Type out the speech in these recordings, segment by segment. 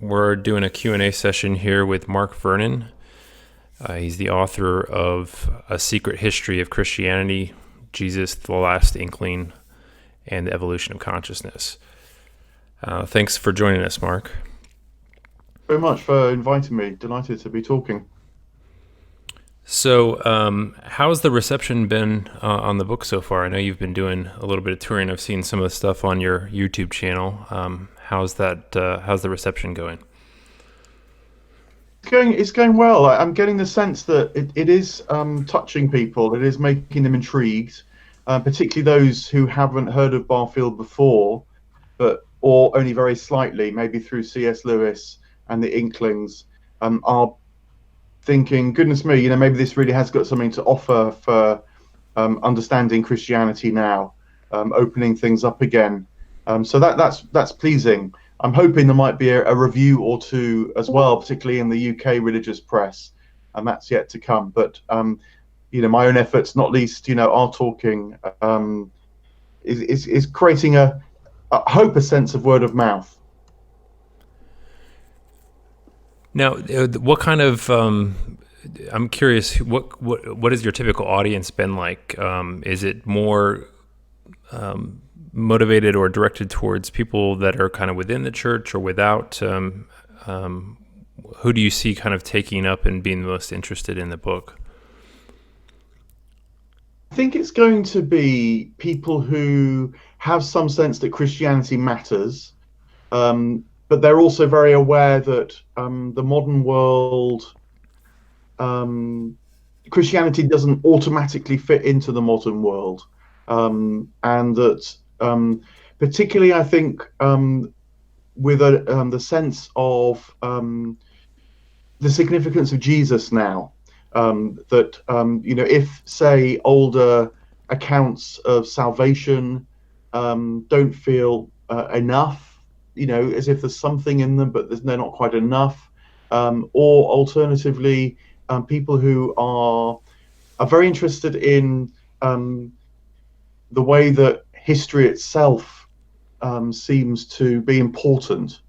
We're doing a Q&A session here with Mark Vernon. He's the author of A Secret History of Christianity, Jesus, the Last Inkling, and the Evolution of Consciousness. Thanks for joining us, Mark. Very much for inviting me. Delighted to be talking. So, how's the reception been on the book so far? I know you've been doing a little bit of touring. I've seen some of the stuff on your YouTube channel. How's the reception going? It's going well. I'm getting the sense that it is touching people. It is making them intrigued, particularly those who haven't heard of Barfield before, or only very slightly, maybe through C.S. Lewis and the Inklings, are thinking, goodness me, maybe this really has got something to offer for understanding Christianity now, opening things up again. So that's pleasing. I'm hoping there might be a review or two as well, particularly in the UK religious press, and that's yet to come. But my own efforts, not least, are talking, is creating a sense of word of mouth. Now, what kind of I'm curious, what has your typical audience been like? Is it more motivated or directed towards people that are kind of within the church or without? Who do you see kind of taking up and being the most interested in the book? I think it's going to be people who have some sense that Christianity matters, but they're also very aware that the modern world, Christianity doesn't automatically fit into the modern world, and that particularly, I think, with the sense of the significance of Jesus now, that if, say, older accounts of salvation don't feel enough, as if there's something in them, but they're not quite enough, or alternatively, people who are very interested in the way that history itself seems to be important,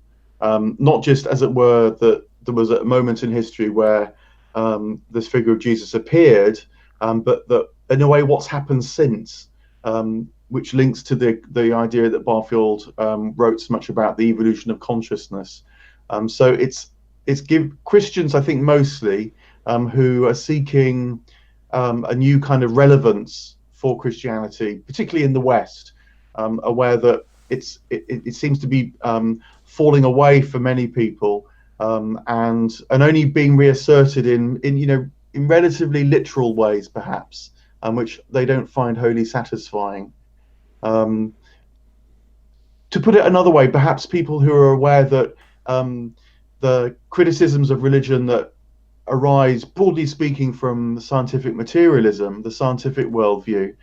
not just, as it were, that there was a moment in history where this figure of Jesus appeared, but that in a way what's happened since, which links to the idea that Barfield wrote so much about, the evolution of consciousness. So it's give Christians, I think, mostly who are seeking a new kind of relevance for Christianity, particularly in the West, aware that it seems to be falling away for many people, and only being reasserted in relatively literal ways, perhaps, which they don't find wholly satisfying. To put it another way, perhaps people who are aware that the criticisms of religion that arise, broadly speaking, from the scientific materialism, the scientific worldview,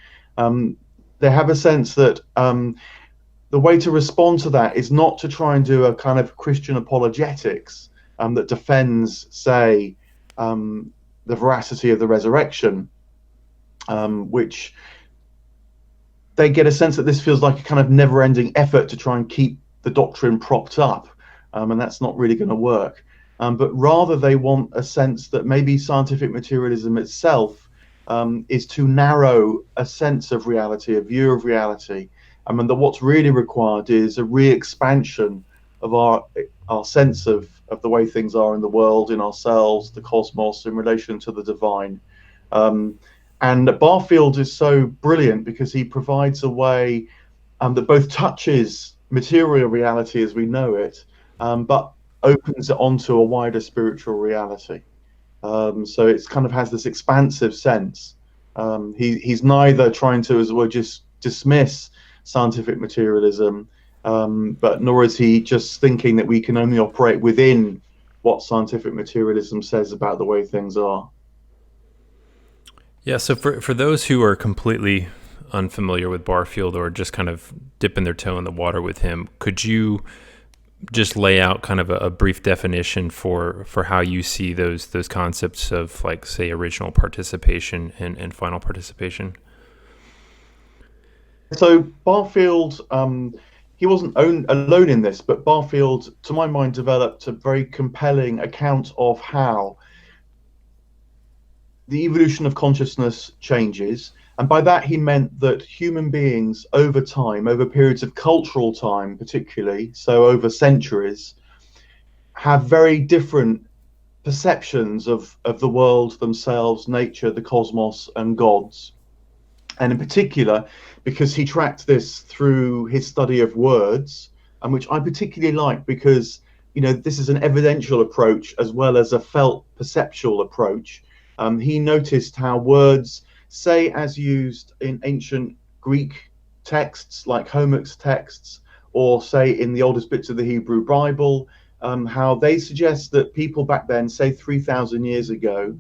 they have a sense that the way to respond to that is not to try and do a kind of Christian apologetics that defends, say, the veracity of the resurrection, which they get a sense that this feels like a kind of never-ending effort to try and keep the doctrine propped up, and that's not really going to work. But rather they want a sense that maybe scientific materialism itself is too narrow a sense of reality, a view of reality, and that what's really required is a re-expansion of our sense of the way things are in the world, in ourselves, the cosmos, in relation to the divine. And Barfield is so brilliant because he provides a way that both touches material reality as we know it, but opens it onto a wider spiritual reality. So it's kind of has this expansive sense. He's neither trying to, as well, just dismiss scientific materialism, but nor is he just thinking that we can only operate within what scientific materialism says about the way things are. Yeah, so for those who are completely unfamiliar with Barfield or just kind of dipping their toe in the water with him, could you just lay out kind of a brief definition for how you see those concepts of, like, say, original participation and final participation? So Barfield, he wasn't alone in this, but Barfield, to my mind, developed a very compelling account of how the evolution of consciousness changes. And by that, he meant that human beings over time, over periods of cultural time, particularly, so over centuries, have very different perceptions of the world, themselves, nature, the cosmos, and gods. And in particular, because he tracked this through his study of words, and which I particularly like because, this is an evidential approach as well as a felt perceptual approach. He noticed how words, say as used in ancient Greek texts like Homer's texts, or say in the oldest bits of the Hebrew Bible, how they suggest that people back then, say 3,000 years ago,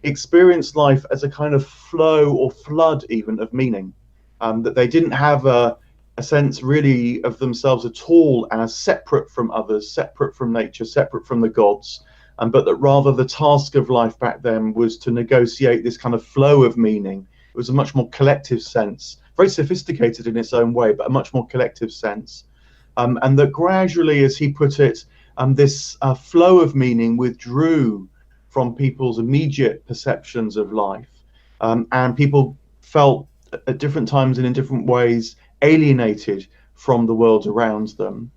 experienced life as a kind of flow or flood even of meaning, that they didn't have a sense really of themselves at all as separate from others, separate from nature, separate from the gods, but that rather the task of life back then was to negotiate this kind of flow of meaning. It was a much more collective sense, very sophisticated in its own way, but a much more collective sense. And that gradually, as he put it, this flow of meaning withdrew from people's immediate perceptions of life. And people felt at different times and in different ways alienated from the world around them.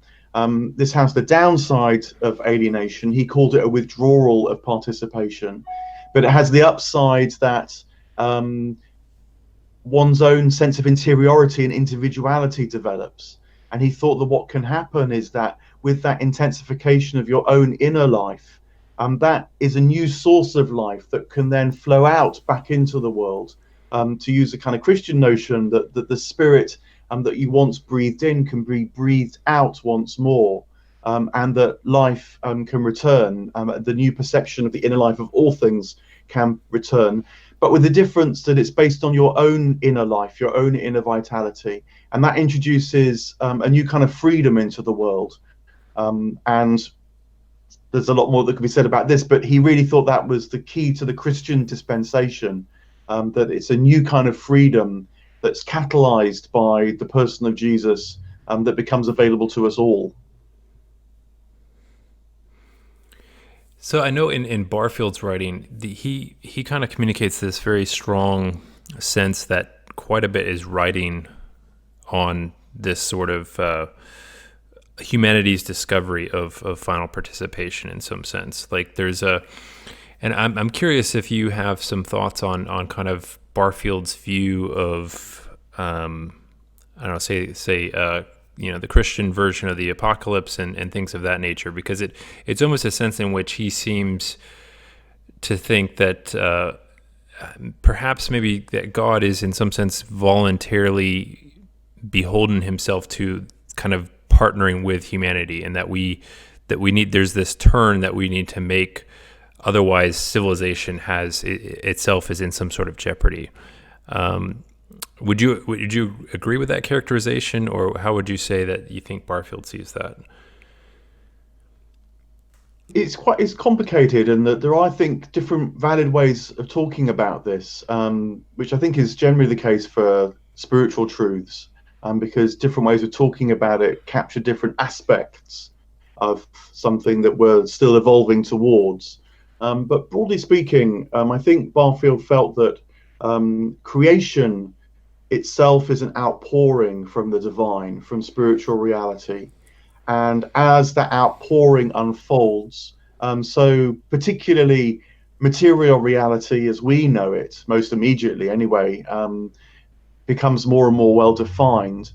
This has the downside of alienation. He called it a withdrawal of participation, but it has the upside that one's own sense of interiority and individuality develops. And he thought that what can happen is that with that intensification of your own inner life, that is a new source of life that can then flow out back into the world. To use a kind of Christian notion that the spirit that you once breathed in can be breathed out once more, and that life can return. The new perception of the inner life of all things can return, but with the difference that it's based on your own inner life, your own inner vitality, and that introduces a new kind of freedom into the world. And there's a lot more that could be said about this, but he really thought that was the key to the Christian dispensation, that it's a new kind of freedom that's catalyzed by the person of Jesus, that becomes available to us all. So I know in Barfield's writing, he kind of communicates this very strong sense that quite a bit is writing on this sort of humanity's discovery of final participation in some sense. Like there's and I'm curious if you have some thoughts on kind of Barfield's view of I don't know, say the Christian version of the apocalypse and things of that nature, because it's almost a sense in which he seems to think that perhaps maybe that God is in some sense voluntarily beholden himself to kind of partnering with humanity, and that we need, there's this turn that we need to make, otherwise civilization itself is in some sort of jeopardy. Would you agree with that characterization, or how would you say that you think Barfield sees that? It's complicated, and that there are, I think, different valid ways of talking about this, which I think is generally the case for spiritual truths, because different ways of talking about it capture different aspects of something that we're still evolving towards. But broadly speaking, I think Barfield felt that creation itself is an outpouring from the divine, from spiritual reality. And as that outpouring unfolds, so particularly material reality as we know it, most immediately anyway, becomes more and more well defined,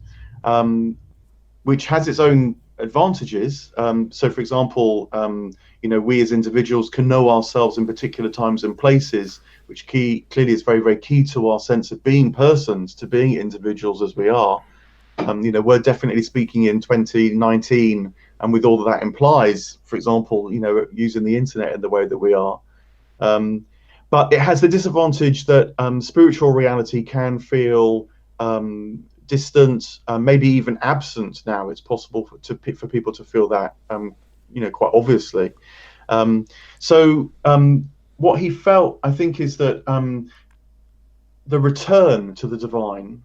which has its own advantages. So, for example, we as individuals can know ourselves in particular times and places, which clearly is very, very key to our sense of being persons, to being individuals as we are. We're definitely speaking in 2019, and with all that implies, for example, using the internet in the way that we are. But it has the disadvantage that spiritual reality can feel distant, maybe even absent now. It's possible for people to feel that, quite obviously. So what he felt, I think, is that the return to the divine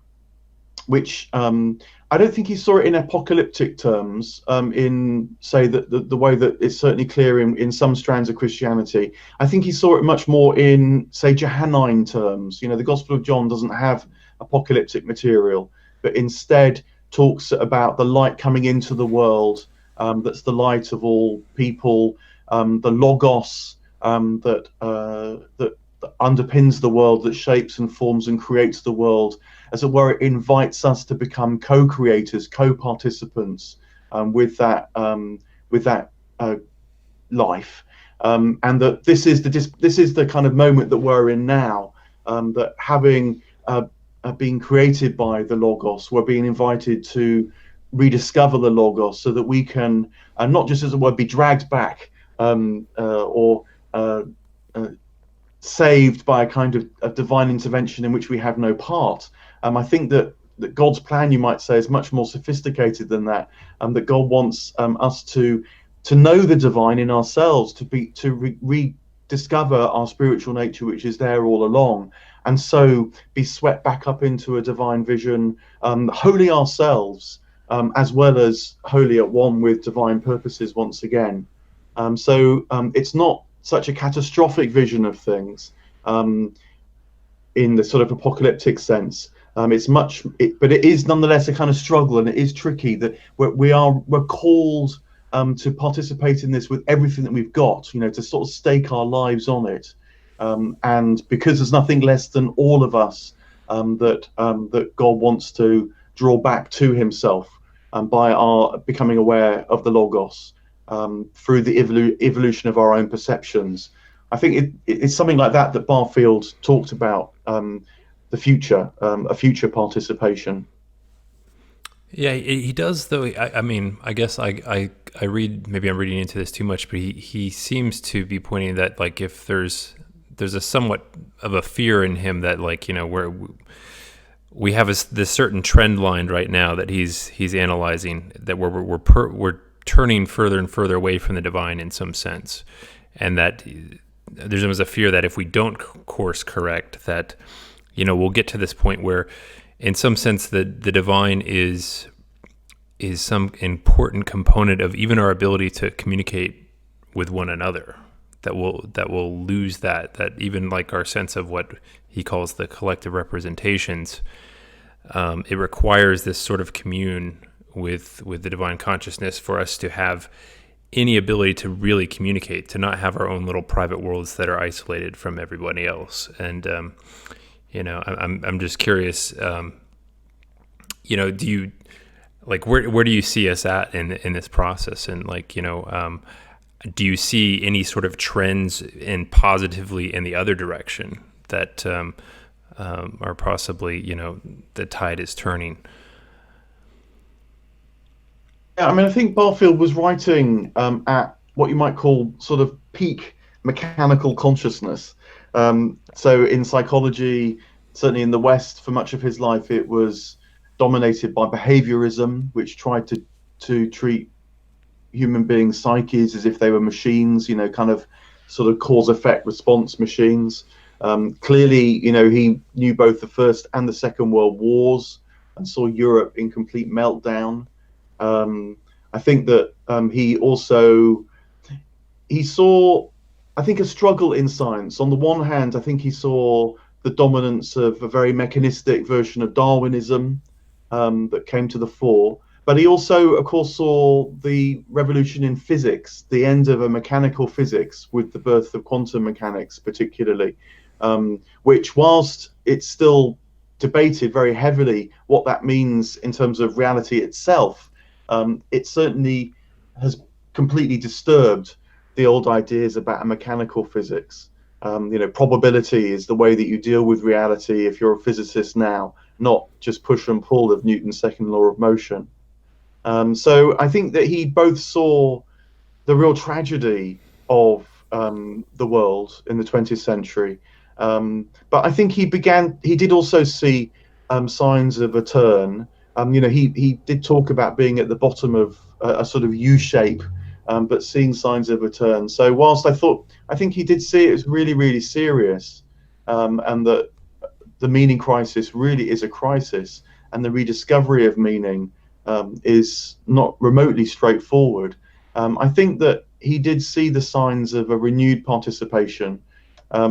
which I don't think he saw it in apocalyptic terms, in say that the way that it's certainly clear in some strands of Christianity. I think he saw it much more in, say, Johannine terms. The Gospel of John doesn't have apocalyptic material, but instead talks about the light coming into the world, that's the light of all people, the logos, that underpins the world, that shapes and forms and creates the world. As it were, it invites us to become co-creators, co-participants with that life, and that this is the kind of moment that we're in now. That having been created by the Logos, we're being invited to rediscover the Logos, so that we can not just, as it were, be dragged back or saved by a kind of divine intervention in which we have no part. I think that God's plan, you might say, is much more sophisticated than that. That God wants us to know the divine in ourselves, to rediscover our spiritual nature, which is there all along, and so be swept back up into a divine vision, wholly ourselves, as well as wholly at one with divine purposes once again. So it's not such a catastrophic vision of things in the sort of apocalyptic sense. But it is nonetheless a kind of struggle, and it is tricky that we're called to participate in this with everything that we've got, to sort of stake our lives on it. And because there's nothing less than all of us, that God wants to draw back to himself by our becoming aware of the Logos through the evolution of our own perceptions. I think it's something like that Barfield talked about, the future, a future participation. Yeah, he does, though. I mean, I guess I read, maybe I'm reading into this too much, but he seems to be pointing that, like, if there's a somewhat of a fear in him that, like, where we have this certain trend line right now that he's analyzing, that we're turning further and further away from the divine in some sense, and that there's always a fear that if we don't course correct, that we'll get to this point where, in some sense, the divine is some important component of even our ability to communicate with one another. That will lose that even, like, our sense of what he calls the collective representations. It requires this sort of commune with the divine consciousness for us to have any ability to really communicate, to not have our own little private worlds that are isolated from everybody else. And I'm just curious, do you, like, where do you see us at in this process? And, like, do you see any sort of trends positively in the other direction that are possibly, the tide is turning? Yeah, I mean, I think Barfield was writing at what you might call sort of peak mechanical consciousness. So in psychology, certainly in the West, for much of his life, it was dominated by behaviorism, which tried to treat human beings' psyches as if they were machines, kind of sort of cause-effect response machines. Clearly, he knew both the First and the Second World Wars and saw Europe in complete meltdown. I think that he saw, I think, a struggle in science. On the one hand, I think he saw the dominance of a very mechanistic version of Darwinism that came to the fore. But he also, of course, saw the revolution in physics, the end of a mechanical physics with the birth of quantum mechanics, particularly, which, whilst it's still debated very heavily what that means in terms of reality itself, it certainly has completely disturbed the old ideas about a mechanical physics. Probability is the way that you deal with reality if you're a physicist now, not just push and pull of Newton's second law of motion. So I think that he both saw the real tragedy of the world in the 20th century, but I think he did also see signs of a turn. He did talk about being at the bottom of a sort of U shape, but seeing signs of a turn. So whilst I think he did see it as really, really serious, and that the meaning crisis really is a crisis, and the rediscovery of meaning is not remotely straightforward. I think that he did see the signs of a renewed participation. I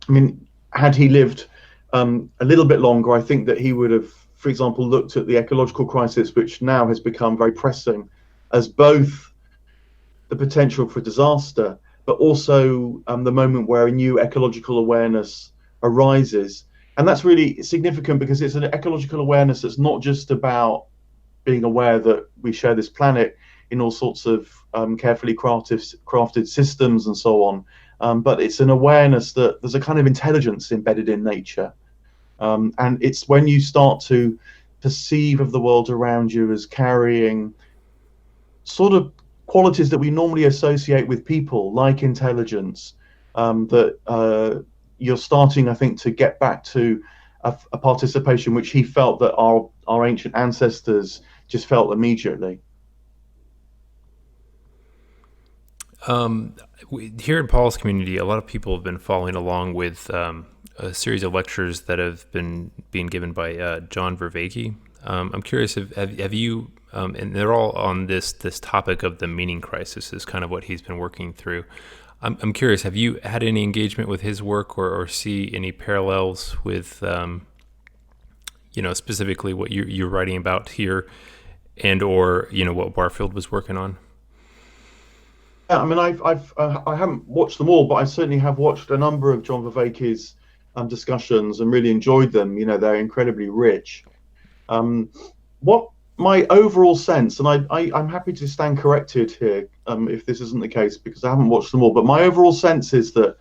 mean, had he lived a little bit longer, I think that he would have, for example, looked at the ecological crisis, which now has become very pressing, as both the potential for disaster, but also the moment where a new ecological awareness arises. And that's really significant because it's an ecological awareness that's not just about being aware that we share this planet in all sorts of carefully crafted systems and so on, but it's an awareness that there's a kind of intelligence embedded in nature. And it's when you start to perceive of the world around you as carrying sort of qualities that we normally associate with people, like intelligence, that you're starting, I think, to get back to a participation which he felt that our ancient ancestors just felt immediately. Here in Paul's community, a lot of people have been following along with a series of lectures that have been being given by John Vervaeke. I'm curious, have you, and they're all on this topic of the meaning crisis is kind of what he's been working through. I'm curious, have you had any engagement with his work or see any parallels with, specifically what you're writing about here and or, what Barfield was working on? Yeah, I mean, I haven't watched them all, but I certainly have watched a number of John Vervaeke's discussions and really enjoyed them. They're incredibly rich. What my overall sense, and I'm happy to stand corrected here if this isn't the case because I haven't watched them all, but my overall sense is that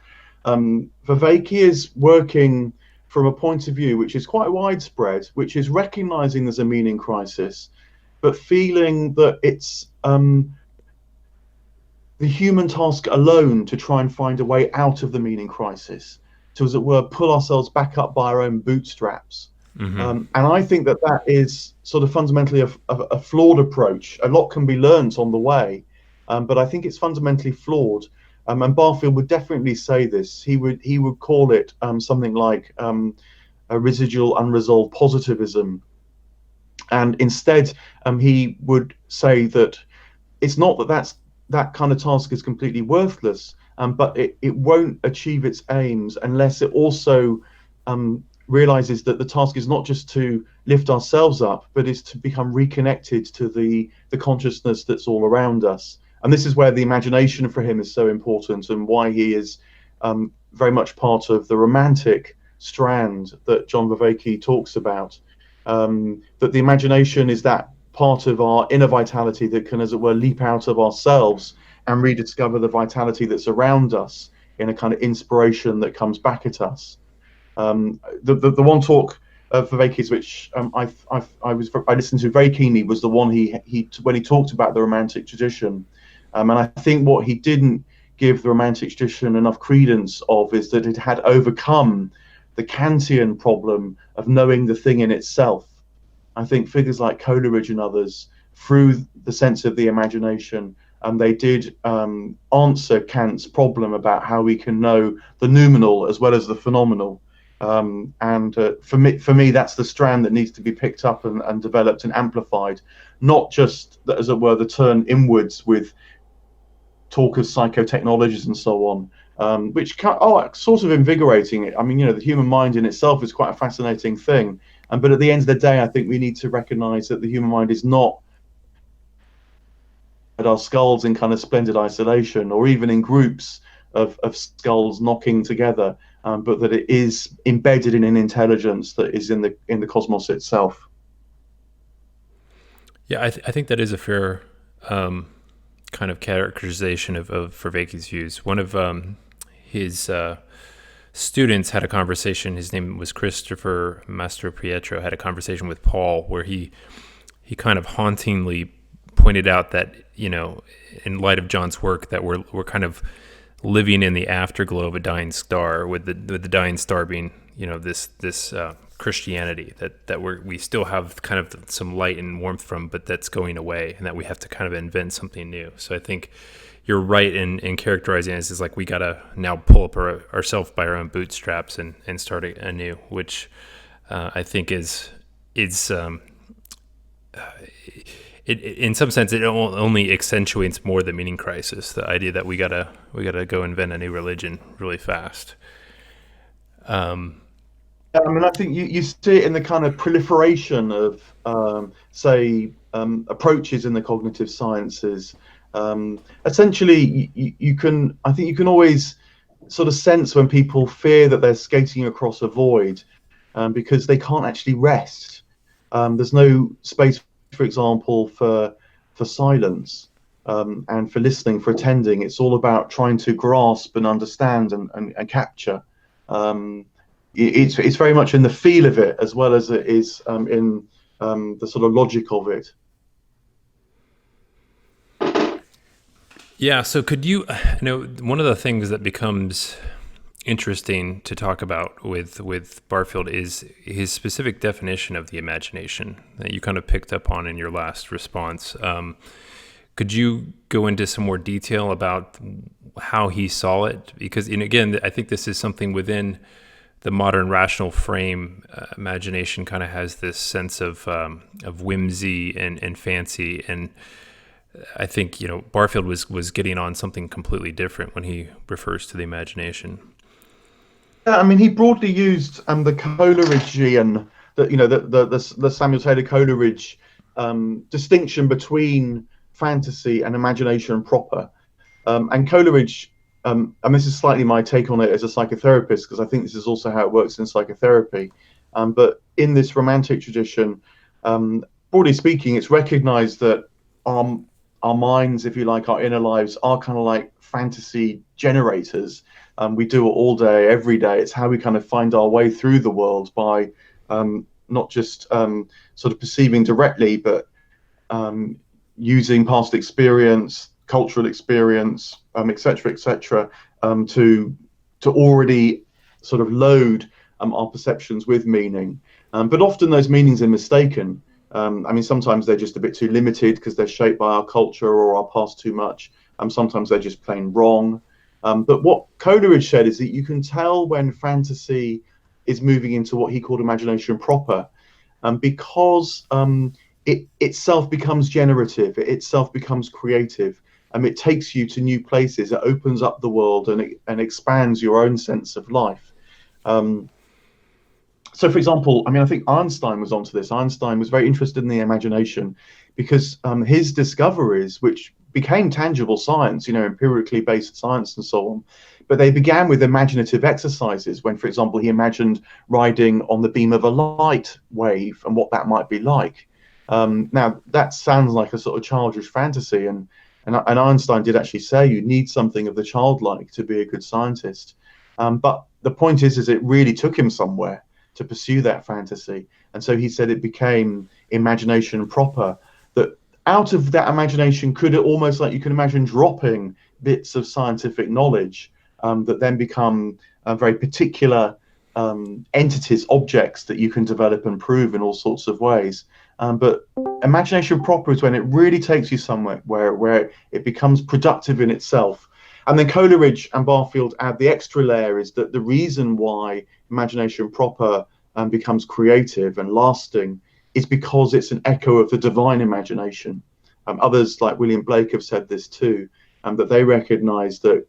Vervaeke is working from a point of view which is quite widespread, which is recognizing there's a meaning crisis, but feeling that it's the human task alone to try and find a way out of the meaning crisis, to, as it were, pull ourselves back up by our own bootstraps. Mm-hmm. And I think that is sort of fundamentally a flawed approach. A lot can be learned on the way, but I think it's fundamentally flawed. And Barfield would definitely say this. He would call it something like a residual unresolved positivism. And instead, he would say that it's not that kind of task is completely worthless, but it won't achieve its aims unless it also realizes that the task is not just to lift ourselves up, but is to become reconnected to the consciousness that's all around us. And this is where the imagination for him is so important, and why he is very much part of the romantic strand that John Vervaeke talks about. That the imagination is that part of our inner vitality that can, as it were, leap out of ourselves and rediscover the vitality that's around us in a kind of inspiration that comes back at us. The one talk of Vervaeke's which I listened to very keenly was the one he when he talked about the romantic tradition, and I think what he didn't give the romantic tradition enough credence of is that it had overcome the Kantian problem of knowing the thing in itself. I think figures like Coleridge and others, through the sense of the imagination, they did answer Kant's problem about how we can know the noumenal as well as the phenomenal. And for me, that's the strand that needs to be picked up and developed and amplified, not just, as it were, the turn inwards with talk of psychotechnologies and so on, which sort of invigorating it. I mean, the human mind in itself is quite a fascinating thing. But at the end of the day, I think we need to recognize that the human mind is not at our skulls in kind of splendid isolation, or even in groups of skulls knocking together, but that it is embedded in an intelligence that is in the cosmos itself. Yeah, I think that is a fair kind of characterization of Vervaeke's views. One of his students had a conversation. His name was Christopher Mastropietro. Had a conversation with Paul where he kind of hauntingly pointed out that, in light of John's work, that we're kind of living in the afterglow of a dying star, with the dying star being, this Christianity that we still have kind of some light and warmth from, but that's going away, and that we have to kind of invent something new. So I think you're right in characterizing it as like we got to now pull up ourselves by our own bootstraps and start anew, which I think is it's in some sense, it only accentuates more the meaning crisis. The idea that we gotta go invent a new religion really fast. I mean, I think you see it in the kind of proliferation of, say, approaches in the cognitive sciences. Essentially, I think you can always sort of sense when people fear that they're skating across a void, because they can't actually rest. There's no space, for example, for silence, and for listening, for attending. It's all about trying to grasp and understand and capture. Um, it's very much in the feel of it as well as it is in the sort of logic of it. Yeah. So could one of the things that becomes interesting to talk about with Barfield is his specific definition of the imagination that you kind of picked up on in your last response. Could you go into some more detail about how he saw it? Because, and again, I think this is something within the modern rational frame. Imagination kind of has this sense of whimsy and fancy, and I think Barfield was getting on something completely different when he refers to the imagination. Yeah, I mean, he broadly used the Coleridgean, the Samuel Taylor Coleridge distinction between fantasy and imagination proper. And Coleridge, and this is slightly my take on it as a psychotherapist, because I think this is also how it works in psychotherapy. But in this romantic tradition, broadly speaking, it's recognized that our minds, if you like, our inner lives are kind of like fantasy generators. We do it all day, every day. It's how we kind of find our way through the world by not just sort of perceiving directly, but using past experience, cultural experience, et cetera, to already sort of load our perceptions with meaning. But often those meanings are mistaken. I mean, sometimes they're just a bit too limited because they're shaped by our culture or our past too much. Sometimes they're just plain wrong. But what Coleridge said is that you can tell when fantasy is moving into what he called imagination proper, because it itself becomes generative, it itself becomes creative, and it takes you to new places. It opens up the world and expands your own sense of life. So, for example, I mean, I think Einstein was onto this. Einstein was very interested in the imagination because his discoveries, which became tangible science, empirically based science and so on, but they began with imaginative exercises when, for example, he imagined riding on the beam of a light wave and what that might be like. Now, that sounds like a sort of childish fantasy, and Einstein did actually say you need something of the childlike to be a good scientist. But the point is it really took him somewhere to pursue that fantasy. And so he said it became imagination proper, that out of that imagination could it almost, like you can imagine, dropping bits of scientific knowledge that then become very particular entities, objects that you can develop and prove in all sorts of ways. But imagination proper is when it really takes you somewhere where it becomes productive in itself. And then Coleridge and Barfield add the extra layer is that the reason why imagination proper becomes creative and lasting is because it's an echo of the divine imagination. Others like William Blake have said this too, that they recognize that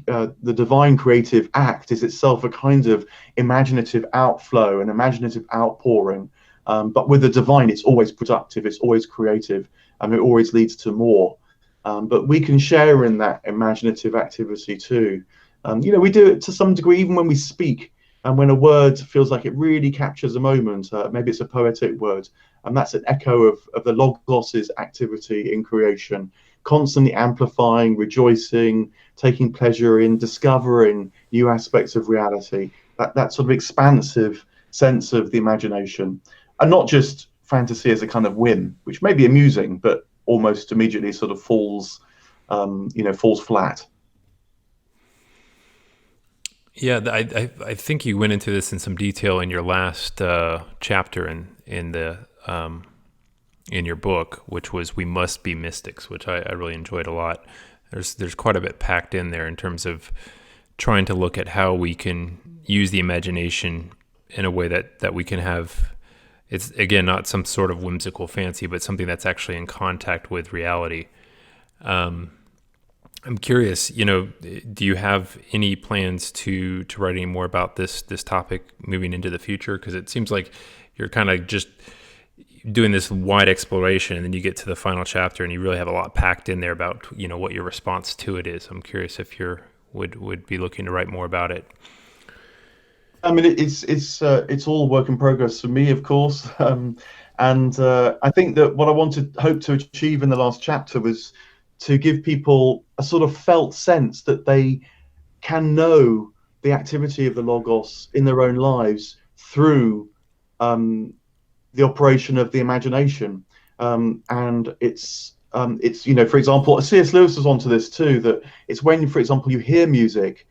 the divine creative act is itself a kind of imaginative outflow, an imaginative outpouring. But with the divine, it's always productive, it's always creative, and it always leads to more. But we can share in that imaginative activity too. We do it to some degree, even when we speak, and when a word feels like it really captures a moment, maybe it's a poetic word, and that's an echo of the logos's activity in creation, constantly amplifying, rejoicing, taking pleasure in discovering new aspects of reality, that sort of expansive sense of the imagination, and not just fantasy as a kind of whim, which may be amusing, but almost immediately sort of falls flat. Yeah, I think you went into this in some detail in your last chapter in your book, which was "We Must Be Mystics," which I really enjoyed a lot. There's quite a bit packed in there in terms of trying to look at how we can use the imagination in a way that we can have it's again not some sort of whimsical fancy, but something that's actually in contact with reality. I'm curious, do you have any plans to write any more about this topic moving into the future? Because it seems like you're kind of just doing this wide exploration, and then you get to the final chapter, and you really have a lot packed in there about what your response to it is. I'm curious if you would be looking to write more about it. I mean, it's all work in progress for me, of course. And I think that what I hope to achieve in the last chapter was to give people a sort of felt sense that they can know the activity of the Logos in their own lives through the operation of the imagination. And it's for example, C.S. Lewis was onto this too, that it's when, for example, you hear music,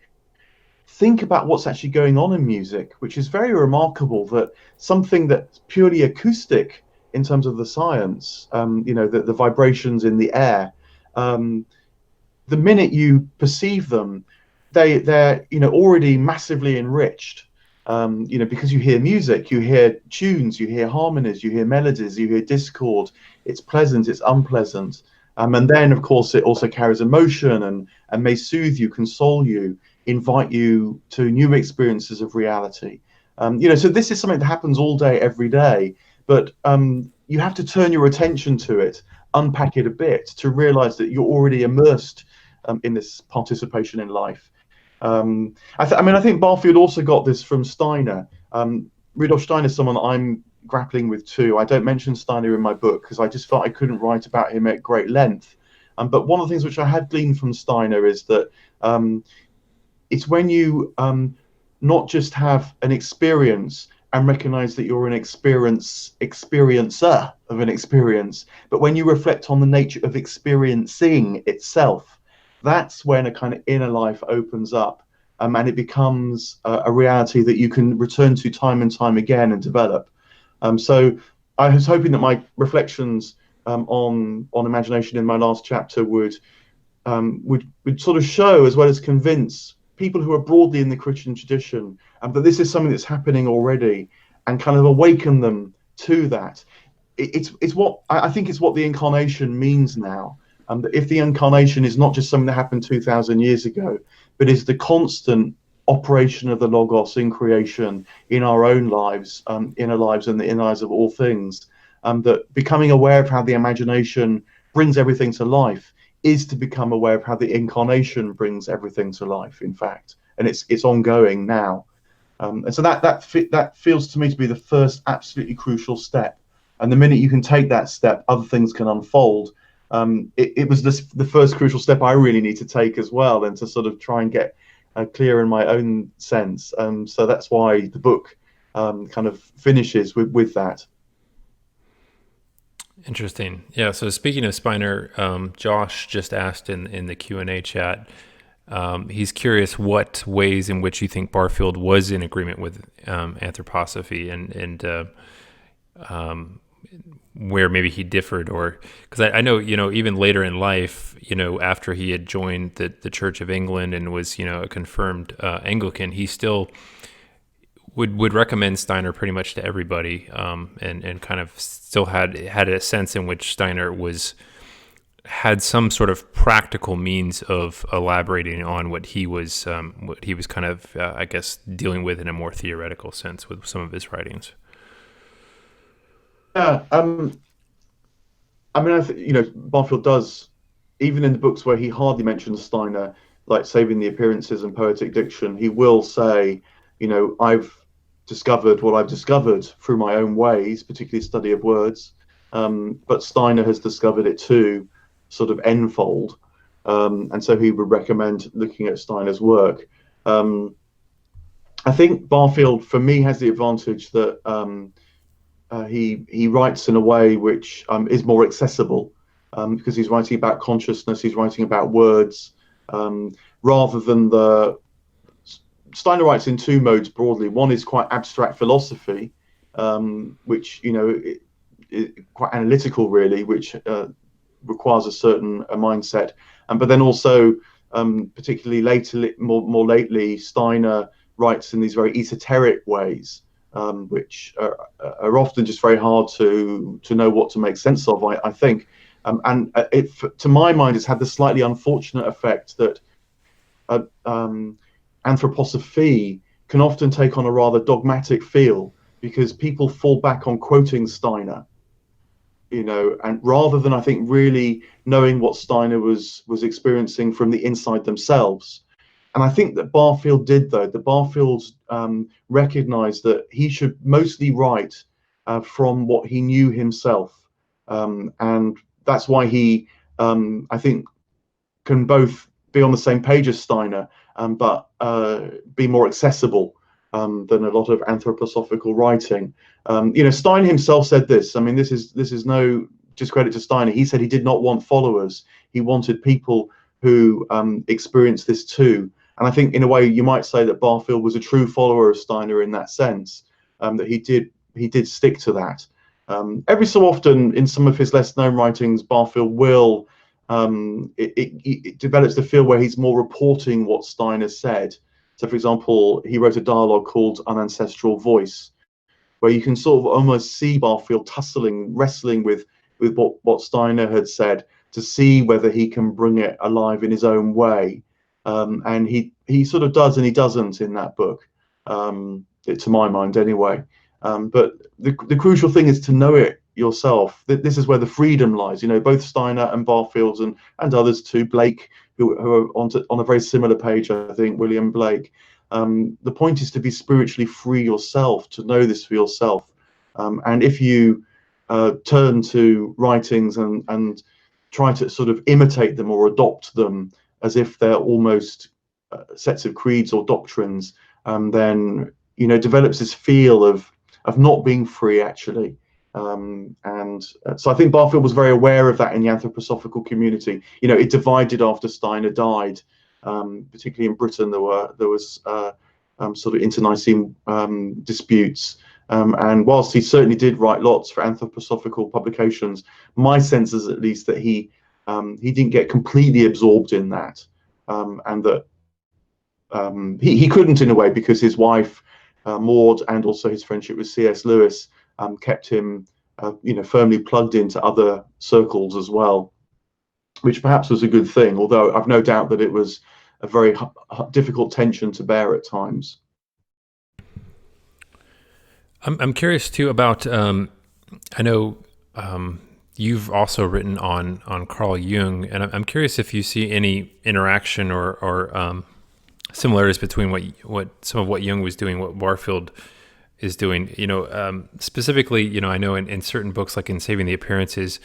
think about what's actually going on in music, which is very remarkable, that something that's purely acoustic in terms of the science, the vibrations in the air, the minute you perceive them, they're already massively enriched. Because you hear music, you hear tunes, you hear harmonies, you hear melodies, you hear discord. It's pleasant, it's unpleasant. And then, of course, it also carries emotion and may soothe you, console you, invite you to new experiences of reality. So this is something that happens all day, every day. But you have to turn your attention to it, unpack it a bit to realize that you're already immersed in this participation in life. I think Barfield also got this from Steiner. Rudolf Steiner is someone that I'm grappling with too. I don't mention Steiner in my book because I just felt I couldn't write about him at great length. But one of the things which I had gleaned from Steiner is that it's when you not just have an experience and recognize that you're an experiencer of an experience, but when you reflect on the nature of experiencing itself, that's when a kind of inner life opens up, and it becomes a reality that you can return to time and time again and develop. So I was hoping that my reflections on imagination in my last chapter would sort of show, as well as convince people who are broadly in the Christian tradition, that this is something that's happening already, and kind of awaken them to that. It's what I think it's what the incarnation means now. That if the incarnation is not just something that happened 2,000 years ago, but is the constant operation of the Logos in creation, in our own lives, inner lives, and the inner lives of all things, that becoming aware of how the imagination brings everything to life is to become aware of how the incarnation brings everything to life, in fact, and it's ongoing now. And so that feels to me to be the first absolutely crucial step. And the minute you can take that step, other things can unfold. It was the first crucial step I really need to take as well, and to sort of try and get clear in my own sense. So that's why the book kind of finishes with that. Interesting. Yeah. So speaking of Steiner, Josh just asked in the Q&A chat, he's curious what ways in which you think Barfield was in agreement with anthroposophy, and where maybe he differed, or because I know, even later in life, after he had joined the Church of England and was, a confirmed Anglican, he still would recommend Steiner pretty much to everybody, and kind of still had a sense in which Steiner had some sort of practical means of elaborating on what he was kind of, I guess, dealing with in a more theoretical sense with some of his writings. Yeah, I mean, Barfield does, even in the books where he hardly mentions Steiner, like Saving the Appearances and Poetic Diction, he will say, I've discovered what I've discovered through my own ways, particularly study of words, but Steiner has discovered it too, sort of n-fold, and so he would recommend looking at Steiner's work. I think Barfield, for me, has the advantage that he writes in a way which is more accessible, because he's writing about consciousness, he's writing about words, rather than Steiner writes in two modes broadly. One is quite abstract philosophy, which is quite analytical really, which requires a certain mindset, but then also particularly more lately, Steiner writes in these very esoteric ways, which are often just very hard to know what to make sense of, I think. And to my mind, it's had the slightly unfortunate effect that anthroposophy can often take on a rather dogmatic feel, because people fall back on quoting Steiner, and rather than, I think, really knowing what Steiner was experiencing from the inside themselves. And I think that Barfield did, though. The Barfields recognized that he should mostly write from what he knew himself. And that's why he, I think, can both be on the same page as Steiner, but be more accessible than a lot of anthroposophical writing. Steiner himself said this. I mean, this is no discredit to Steiner. He said he did not want followers. He wanted people who experienced this too. And I think, in a way, you might say that Barfield was a true follower of Steiner in that sense, that he did stick to that. Every so often, in some of his less known writings, Barfield will it develops the feel where he's more reporting what Steiner said. So, for example, he wrote a dialogue called An Ancestral Voice, where you can sort of almost see Barfield wrestling with what Steiner had said, to see whether he can bring it alive in his own way. And he sort of does and he doesn't in that book, to my mind anyway. But the crucial thing is to know it yourself. This is where the freedom lies. Both Steiner and Barfield and others too, Blake, who are on a very similar page, I think, William Blake. The point is to be spiritually free yourself, to know this for yourself. And if you turn to writings and try to sort of imitate them or adopt them as if they're almost sets of creeds or doctrines, then develops this feel of not being free, actually. So I think Barfield was very aware of that in the anthroposophical community. It divided after Steiner died, particularly in Britain. There was sort of internecine disputes, and whilst he certainly did write lots for anthroposophical publications, my sense is at least that he didn't get completely absorbed in that, and that he couldn't, in a way, because his wife Maud, and also his friendship with C.S. Lewis, kept him firmly plugged into other circles as well, which perhaps was a good thing, although I've no doubt that it was a very difficult tension to bear at times. I'm curious too about I know you've also written on Carl Jung, and I'm curious if you see any interaction or similarities between what Jung was doing, what Barfield is doing. Specifically, I know in certain books, like in Saving the Appearances,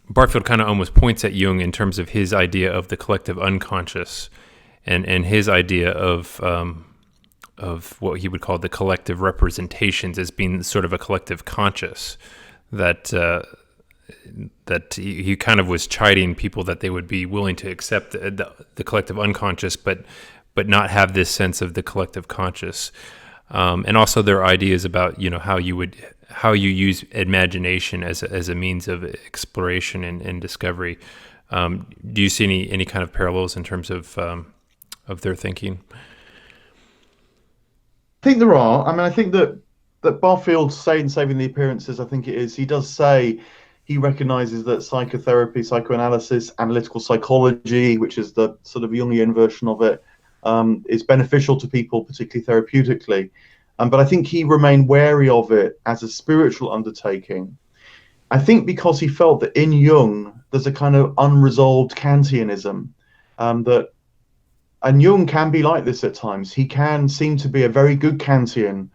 Barfield kind of almost points at Jung in terms of his idea of the collective unconscious, and his idea of what he would call the collective representations as being sort of a collective conscious, that he kind of was chiding people that they would be willing to accept the collective unconscious, but not have this sense of the collective conscious. And also their ideas about how you use imagination as a means of exploration and discovery. Do you see any kind of parallels in terms of their thinking? I think there are. I mean, I think that Barfield in Saving the Appearances, I think it is, he does say he recognizes that psychotherapy, psychoanalysis, analytical psychology, which is the sort of Jungian version of it, is beneficial to people, particularly therapeutically. But I think he remained wary of it as a spiritual undertaking. I think because he felt that in Jung, there's a kind of unresolved Kantianism, and Jung can be like this at times. He can seem to be a very good Kantian,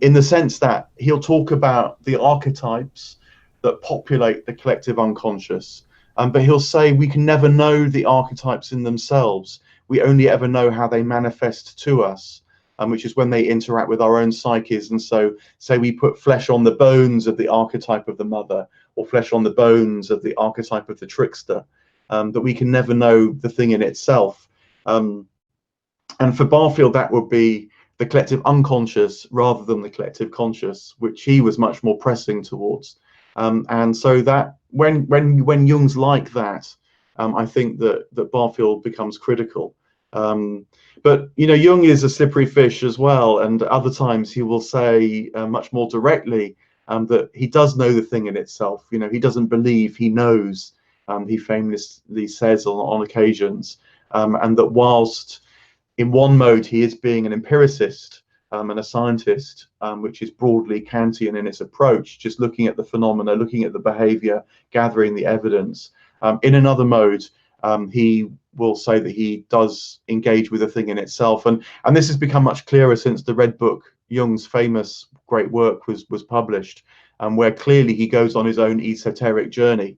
in the sense that he'll talk about the archetypes that populate the collective unconscious, but he'll say we can never know the archetypes in themselves. We only ever know how they manifest to us, which is when they interact with our own psyches. And so, say we put flesh on the bones of the archetype of the mother, or flesh on the bones of the archetype of the trickster, that we can never know the thing in itself. And for Barfield, that would be the collective unconscious rather than the collective conscious, which he was much more pressing towards. And so that when Jung's like that, I think that Barfield becomes critical. But Jung is a slippery fish as well, and other times he will say much more directly that he does know the thing in itself. He doesn't believe he knows. He famously says on occasions, and that whilst in one mode he is being an empiricist and a scientist, which is broadly Kantian in its approach, just looking at the phenomena, looking at the behavior, gathering the evidence. In another mode, he will say that he does engage with the thing in itself, and this has become much clearer since the Red Book, Jung's famous great work, was published, where clearly he goes on his own esoteric journey,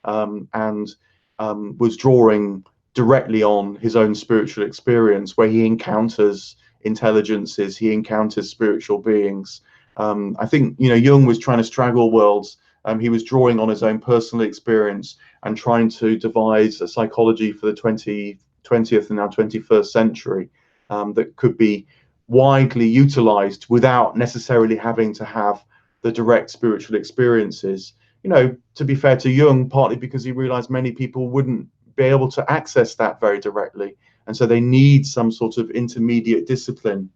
and was drawing directly on his own spiritual experience, where he encounters intelligences, he encounters spiritual beings. I think Jung was trying to straddle worlds. He was drawing on his own personal experience and trying to devise a psychology for the 20th and now 21st century that could be widely utilized without necessarily having to have the direct spiritual experiences. To be fair to Jung, partly because he realized many people wouldn't be able to access that very directly, and so they need some sort of intermediate discipline.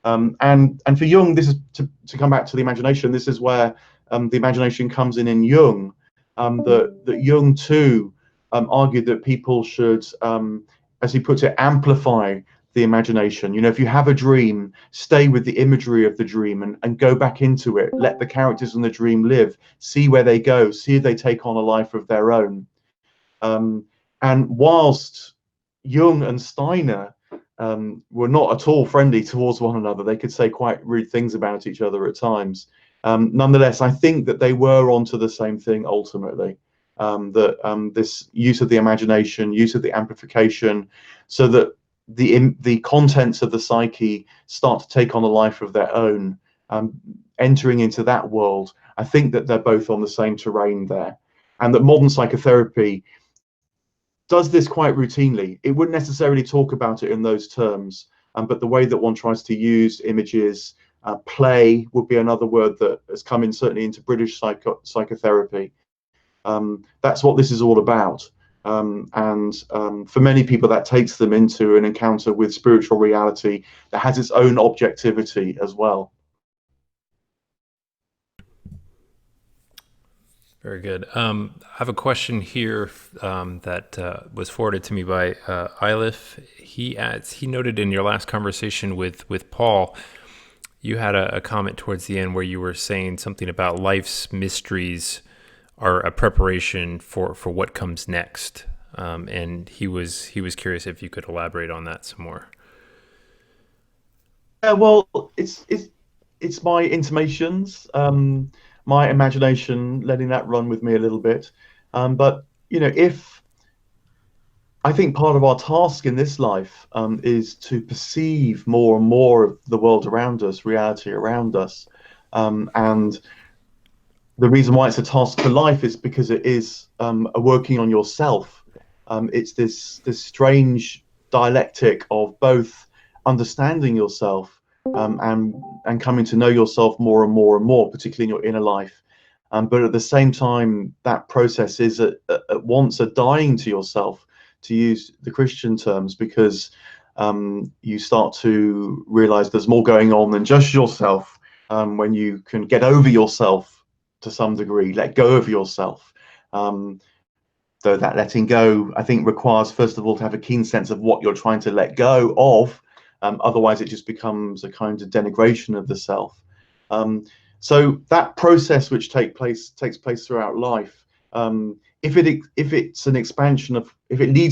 And for Jung, this is to come back to the imagination. This is where the imagination comes in Jung. That Jung too argued that people should, as he puts it, amplify the imagination. If you have a dream, stay with the imagery of the dream and go back into it. Let the characters in the dream live. See where they go. See if they take on a life of their own. And whilst Jung and Steiner were not at all friendly towards one another, they could say quite rude things about each other at times. Nonetheless, I think that they were onto the same thing ultimately, that this use of the imagination, use of the amplification, so that the contents of the psyche start to take on a life of their own, entering into that world. I think that they're both on the same terrain there, and that modern psychotherapy does this quite routinely. It wouldn't necessarily talk about it in those terms, but the way that one tries to use images, play would be another word that has come in certainly into British psychotherapy. That's what this is all about. And for many people, that takes them into an encounter with spiritual reality that has its own objectivity as well. Very good. I have a question here that was forwarded to me by Eilif. He noted in your last conversation with Paul, you had a comment towards the end where you were saying something about life's mysteries are a preparation for what comes next. And he was curious if you could elaborate on that some more. Well, it's my intimations. My imagination, letting that run with me a little bit. But if I think part of our task in this life is to perceive more and more of the world around us, reality around us. And the reason why it's a task for life is because it is a working on yourself. It's this strange dialectic of both understanding yourself and coming to know yourself more and more and more, particularly in your inner life. But at the same time, that process is at once a dying to yourself, to use the Christian terms, because you start to realize there's more going on than just yourself. When you can get over yourself to some degree, let go of yourself. Though that letting go, I think, requires, first of all, to have a keen sense of what you're trying to let go of. Otherwise, it just becomes a kind of denigration of the self. So that process, which takes place throughout life, if it leads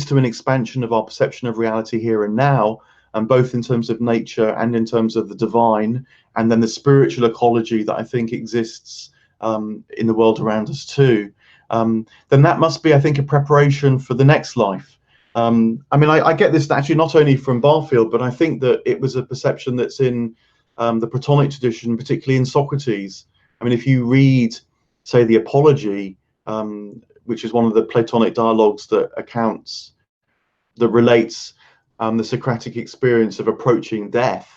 to an expansion of our perception of reality here and now, both in terms of nature and in terms of the divine, and then the spiritual ecology that I think exists in the world around us too, then that must be, I think, a preparation for the next life. I get this actually not only from Barfield, but I think that it was a perception that's in the Platonic tradition, particularly in Socrates. If you read, say, the Apology, which is one of the Platonic dialogues that relates the Socratic experience of approaching death,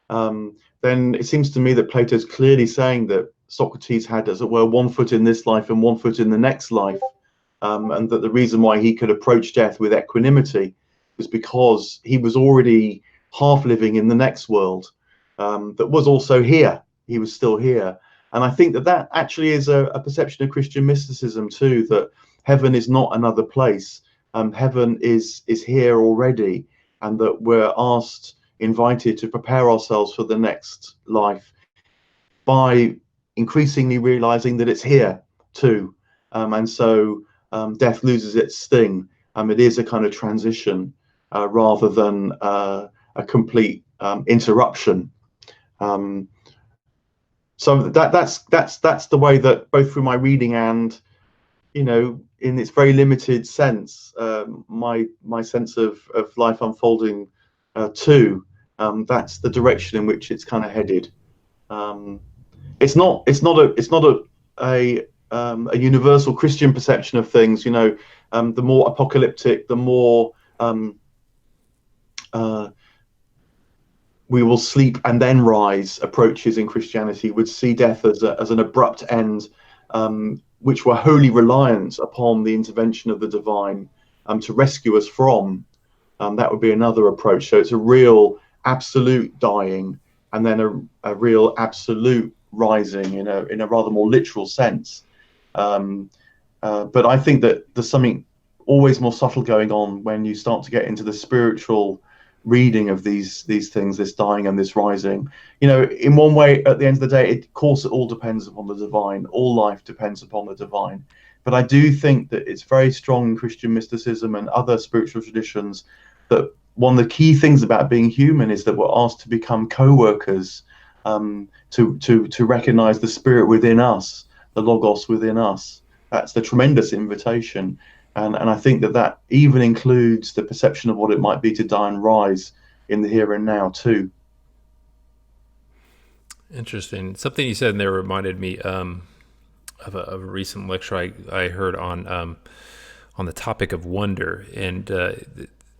then it seems to me that Plato's clearly saying that Socrates had, as it were, one foot in this life and one foot in the next life. And that the reason why he could approach death with equanimity was because he was already half living in the next world, that was also here. He was still here. And I think that that actually is a perception of Christian mysticism too, that heaven is not another place. Heaven is here already, and that we're invited to prepare ourselves for the next life by increasingly realizing that it's here too. And so death loses its sting. It is a kind of transition rather than a complete interruption. So that's the way that, both through my reading and, in its very limited sense, my sense of life unfolding too, that's the direction in which it's kind of headed. It's not a universal Christian perception of things. The more apocalyptic, the more we will sleep and then rise approaches in Christianity would see death as an abrupt end, which were wholly reliant upon the intervention of the divine to rescue us from. That would be another approach. So it's a real absolute dying, and then a real absolute rising in a rather more literal sense. But I think that there's something always more subtle going on when you start to get into the spiritual reading of these things, this dying and this rising. In one way, at the end of the day, of course, it all depends upon the divine. All life depends upon the divine. But I do think that it's very strong in Christian mysticism and other spiritual traditions that one of the key things about being human is that we're asked to become co-workers, to recognize the spirit within us, the logos within us. That's the tremendous invitation. And I think that even includes the perception of what it might be to die and rise in the here and now too. Interesting. Something you said in there reminded me of a recent lecture I heard on the topic of wonder. And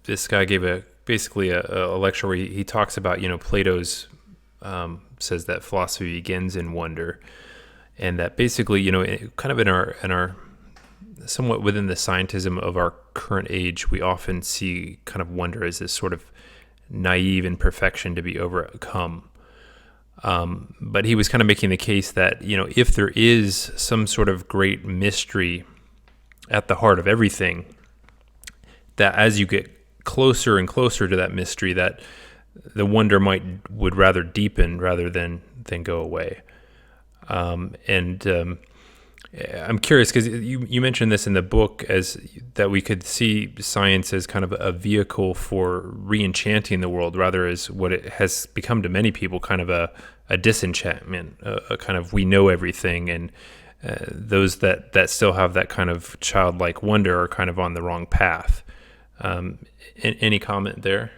this guy gave basically a lecture where he talks about, Plato's says that philosophy begins in wonder, and that basically, kind of in our somewhat within the scientism of our current age, we often see kind of wonder as this sort of naive imperfection to be overcome. But he was kind of making the case that, if there is some sort of great mystery at the heart of everything, that as you get closer and closer to that mystery, that the wonder would rather deepen rather than go away. I'm curious because you mentioned this in the book, as that we could see science as kind of a vehicle for re-enchanting the world, rather as what it has become to many people, kind of a disenchantment, a kind of we know everything, and those that still have that kind of childlike wonder are kind of on the wrong path. Any comment there?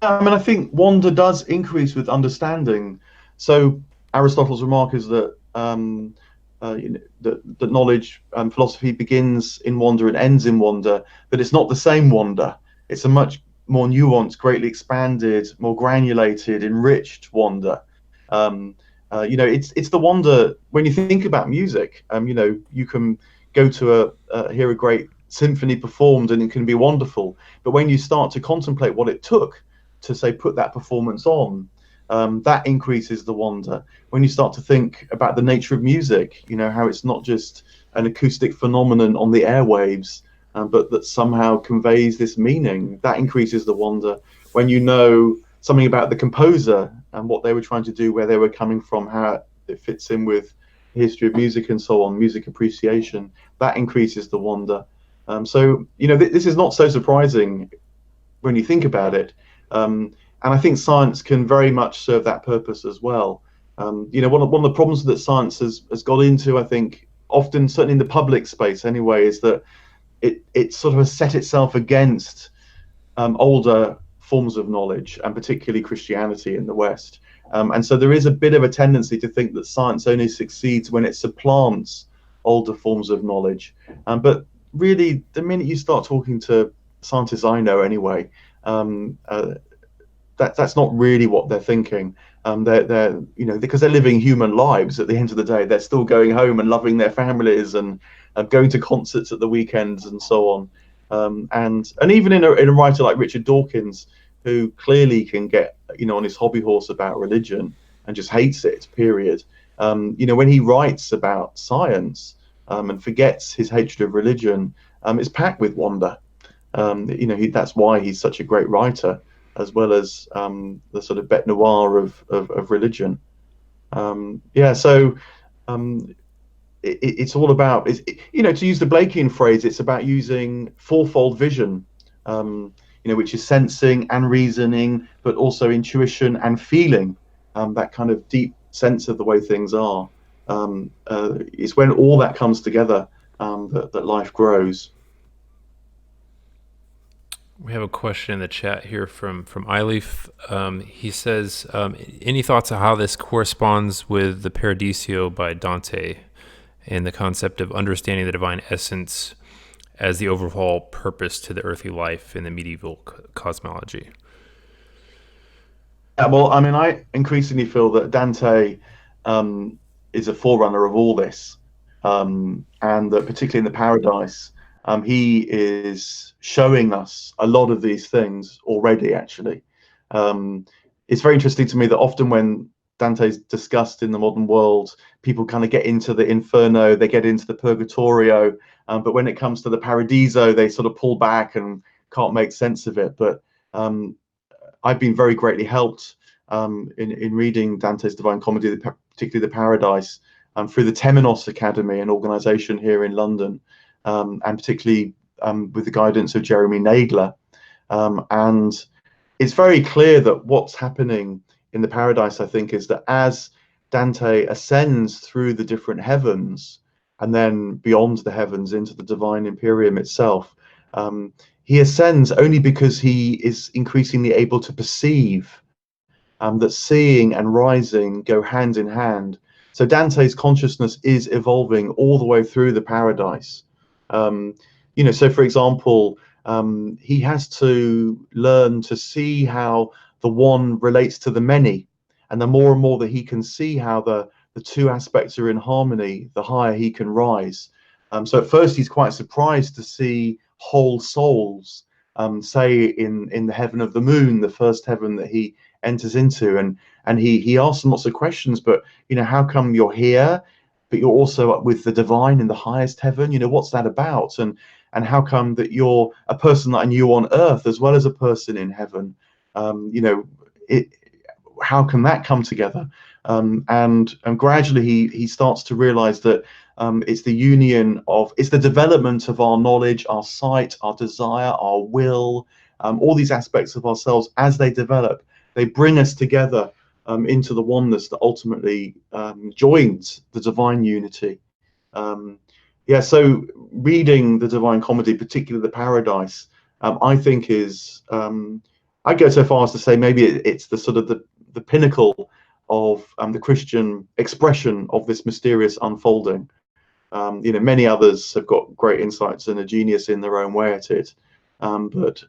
I think wonder does increase with understanding. So Aristotle's remark is that that knowledge and philosophy begins in wonder and ends in wonder, but it's not the same wonder. It's a much more nuanced, greatly expanded, more granulated, enriched wonder. It's the wonder when you think about music. You can go to hear a great symphony performed and it can be wonderful, but when you start to contemplate what it took to, say, put that performance on, that increases the wonder. When you start to think about the nature of music, how it's not just an acoustic phenomenon on the airwaves, but that somehow conveys this meaning, that increases the wonder. When you know something about the composer and what they were trying to do, where they were coming from, how it fits in with the history of music and so on, music appreciation, that increases the wonder. This is not so surprising when you think about it. And I think science can very much serve that purpose as well. One of the problems that science has got into, I think, often, certainly in the public space anyway, is that it sort of has set itself against older forms of knowledge, and particularly Christianity in the West. And so there is a bit of a tendency to think that science only succeeds when it supplants older forms of knowledge. But really, the minute you start talking to scientists I know anyway, that's not really what they're thinking. They're because they're living human lives. At the end of the day, they're still going home and loving their families and going to concerts at the weekends and so on. And even in a writer like Richard Dawkins, who clearly can get on his hobby horse about religion and just hates it. Period. When he writes about science and forgets his hatred of religion, it's packed with wonder. That's why he's such a great writer, as well as the sort of bête noire of religion. So it's all about, to use the Blakean phrase, it's about using fourfold vision, which is sensing and reasoning, but also intuition and feeling, that kind of deep sense of the way things are. It's when all that comes together that life grows. We have a question in the chat here from Eilif. He says, any thoughts on how this corresponds with the Paradiso by Dante and the concept of understanding the divine essence as the overall purpose to the earthly life in the medieval cosmology? Yeah, well, I mean, I increasingly feel that Dante is a forerunner of all this, and that particularly in the Paradise, he is showing us a lot of these things already, actually. It's very interesting to me that often when Dante's discussed in the modern world, people kind of get into the Inferno, they get into the Purgatorio, but when it comes to the Paradiso, they sort of pull back and can't make sense of it. But I've been very greatly helped in reading Dante's Divine Comedy, particularly the Paradise, through the Temenos Academy, an organisation here in London, and particularly with the guidance of Jeremy Nagler. And it's very clear that what's happening in the Paradise, I think, is that as Dante ascends through the different heavens and then beyond the heavens into the divine Imperium itself, he ascends only because he is increasingly able to perceive that seeing and rising go hand in hand. So Dante's consciousness is evolving all the way through the Paradise. So for example, he has to learn to see how the one relates to the many, and the more and more that he can see how the two aspects are in harmony, the higher he can rise. So at first he's quite surprised to see whole souls, say in the heaven of the moon, the first heaven that he enters into, and he asks them lots of questions. But how come you're here, but you're also with the divine in the highest heaven? What's that about? And how come that you're a person that I knew on earth as well as a person in heaven? How can that come together? And gradually he starts to realize that it's the union of, it's the development of our knowledge, our sight, our desire, our will, all these aspects of ourselves. As they develop, they bring us together into the oneness that ultimately joins the divine unity. So reading the Divine Comedy, particularly the Paradise, I think is, I go so far as to say maybe it's the sort of the pinnacle of the Christian expression of this mysterious unfolding. Many others have got great insights and a genius in their own way at it. But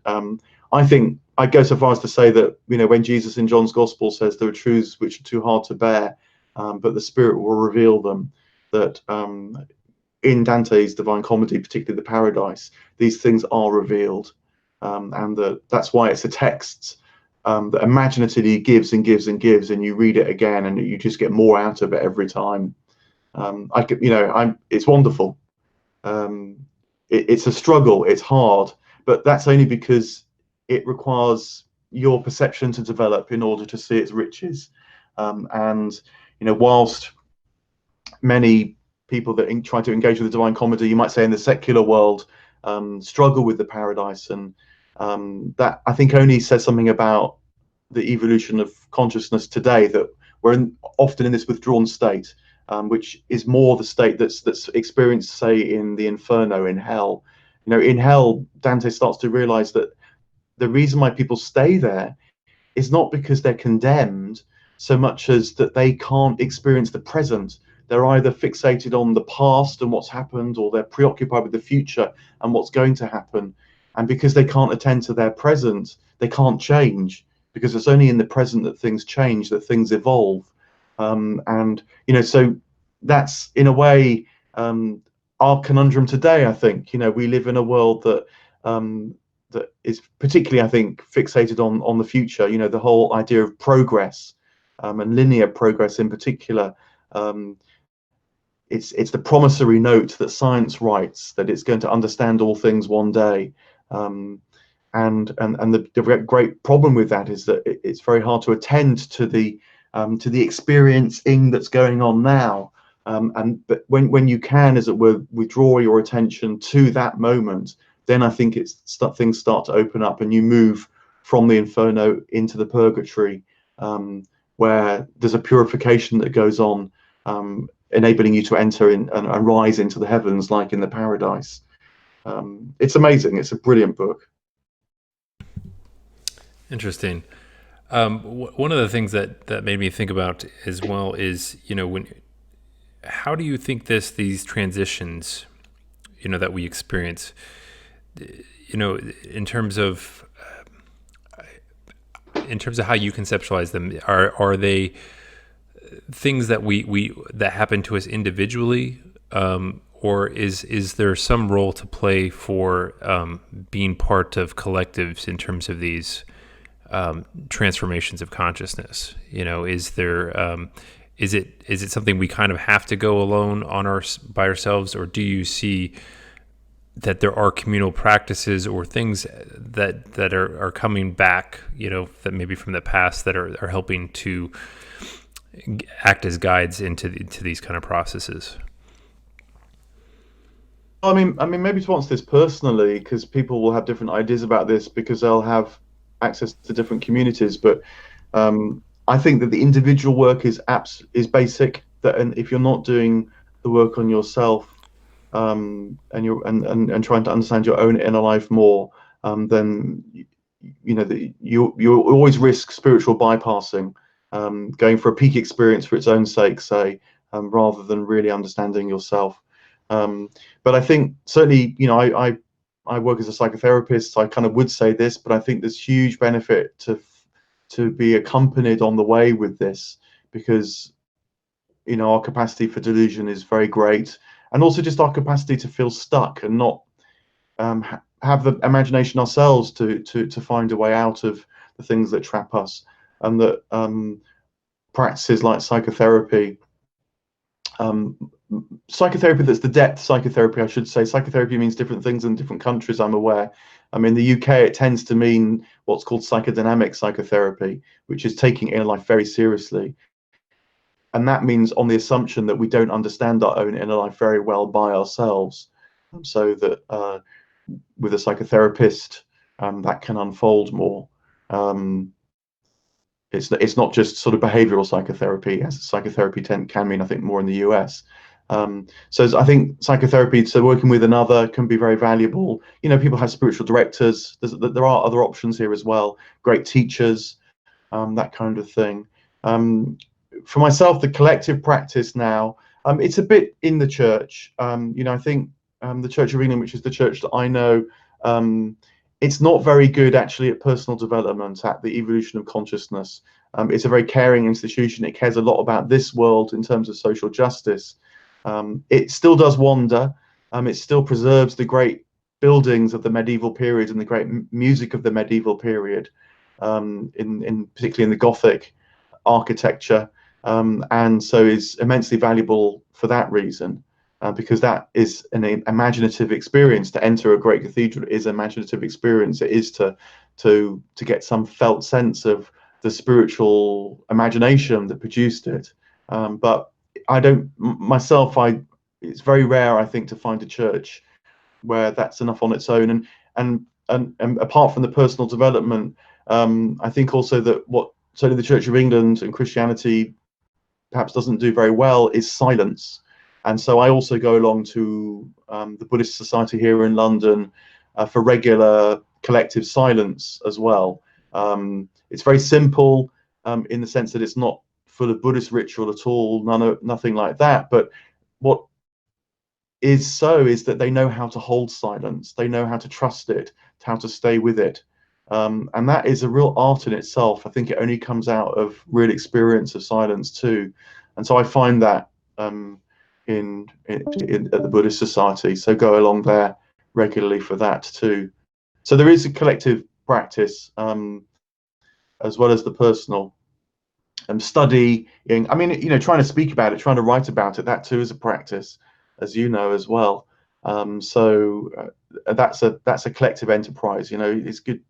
I think I'd go so far as to say that, when Jesus in John's Gospel says there are truths which are too hard to bear, but the Spirit will reveal them, that in Dante's Divine Comedy, particularly the Paradise, these things are revealed. And that's why it's a text that imaginatively gives and gives and gives, and you read it again and you just get more out of it every time. It's wonderful. It's a struggle, it's hard, but that's only because it requires your perception to develop in order to see its riches. And whilst many people that try to engage with the Divine Comedy, you might say in the secular world, struggle with the Paradise, and that I think only says something about the evolution of consciousness today, that we're often in this withdrawn state, which is more the state that's experienced, say, in the Inferno, in hell. In hell, Dante starts to realize that the reason why people stay there is not because they're condemned so much as that they can't experience the present. They're either fixated on the past and what's happened, or they're preoccupied with the future and what's going to happen. And because they can't attend to their present, they can't change, because it's only in the present that things change, that things evolve. So that's in a way our conundrum today. I think we live in a world that that is particularly, I think, fixated on the future. The whole idea of progress, and linear progress in particular. It's the promissory note that science writes, that it's going to understand all things one day. And the great problem with that is that it's very hard to attend to the experiencing that's going on now. But when you can, as it were, withdraw your attention to that moment, then I think things start to open up, and you move from the inferno into the purgatory, where there's a purification that goes on, enabling you to enter in and rise into the heavens, like in the paradise. It's amazing. It's a brilliant book. Interesting. One of the things that made me think about as well is, how do you think these transitions, that we experience, in terms of how you conceptualize them, are they things that that happen to us individually, or is there some role to play for being part of collectives in terms of these transformations of consciousness? Is there is it something we kind of have to go alone by ourselves, or do you see that there are communal practices or things that are coming back, that maybe from the past, that are helping to act as guides into these kind of processes? I mean, maybe to answer this personally, because people will have different ideas about this because they'll have access to different communities. But I think that the individual work is basic. And if you're not doing the work on yourself, and trying to understand your own inner life more, then you always risk spiritual bypassing, going for a peak experience for its own sake, say, rather than really understanding yourself. But I think certainly, I work as a psychotherapist, so I kind of would say this, but I think there's huge benefit to be accompanied on the way with this, because our capacity for delusion is very great, and also just our capacity to feel stuck and not have the imagination ourselves to find a way out of the things that trap us. And that practices like psychotherapy, that's the depth psychotherapy, I should say. Psychotherapy means different things in different countries, I'm aware. In the UK, it tends to mean what's called psychodynamic psychotherapy, which is taking inner life very seriously. And that means on the assumption that we don't understand our own inner life very well by ourselves. So that with a psychotherapist, that can unfold more. It's not just sort of behavioral psychotherapy, as psychotherapy can mean, I think, more in the US. So I think psychotherapy, so working with another, can be very valuable. People have spiritual directors. There are other options here as well. Great teachers, that kind of thing. For myself, the collective practice now, it's a bit in the church. I think the Church of England, which is the church that I know, it's not very good actually at personal development, at the evolution of consciousness. It's a very caring institution. It cares a lot about this world in terms of social justice. It still does wander. It still preserves the great buildings of the medieval period and the great music of the medieval period, particularly in the Gothic architecture, and so is immensely valuable for that reason. Because that is an imaginative experience. To enter a great cathedral is an imaginative experience. It is to get some felt sense of the spiritual imagination that produced it. But I don't myself. It's very rare, I think, to find a church where that's enough on its own. And apart from the personal development, I think also that what certainly the Church of England and Christianity perhaps doesn't do very well is silence. And so I also go along to the Buddhist Society here in London for regular collective silence as well. It's very simple in the sense that it's not full of Buddhist ritual at all, nothing like that. But what is that they know how to hold silence. They know how to trust it, how to stay with it. And that is a real art in itself. I think it only comes out of real experience of silence too. And so I find that at the Buddhist Society, so go along there regularly for that too. So there is a collective practice as well as the personal. Studying, I mean, trying to speak about it, trying to write about it, that too is a practice, as you know as well. So that's a collective enterprise. It's good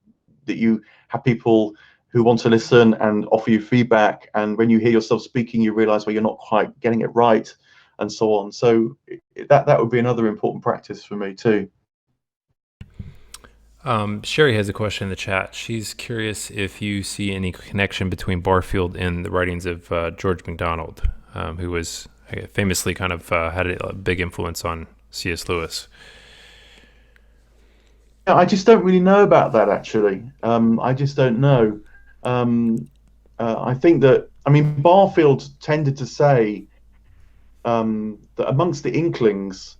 that you have people who want to listen and offer you feedback, and when you hear yourself speaking, you realize, well, you're not quite getting it right, and so on. So that would be another important practice for me too. Sherry has a question in the chat. She's curious if you see any connection between Barfield and the writings of George McDonald, who was famously kind of had a big influence on C.S. Lewis. I just don't really know about that, actually. I just don't know. I think that, I mean, Barfield tended to say that amongst the Inklings,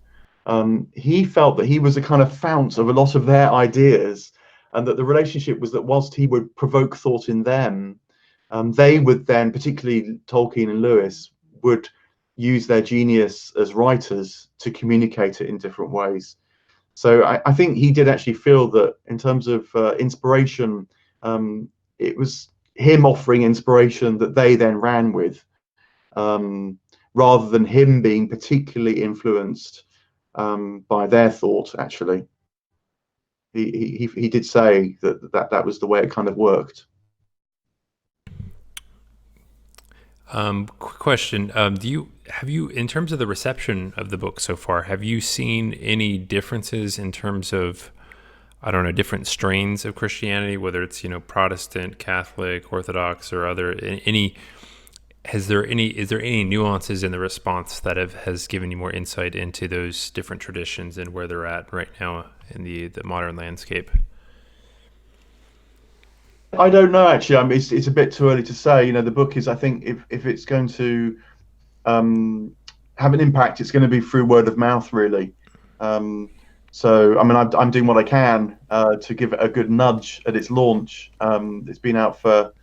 he felt that he was a kind of fount of a lot of their ideas, and that the relationship was that whilst he would provoke thought in them, they would then, particularly Tolkien and Lewis, would use their genius as writers to communicate it in different ways. So I think he did actually feel that in terms of inspiration, it was him offering inspiration that they then ran with, rather than him being particularly influenced by their thought. Actually, he did say that was the way it kind of worked. Quick question: have you, in terms of the reception of the book so far, have you seen any differences in terms of, I don't know, different strains of Christianity, whether it's Protestant, Catholic, Orthodox, or other any? Is there any nuances in the response that has given you more insight into those different traditions and where they're at right now in the modern landscape? I don't know, actually. I mean, it's a bit too early to say. The book is, I think, if it's going to have an impact, it's going to be through word of mouth, really. So, I mean, I'm doing what I can to give it a good nudge at its launch. It's been out for,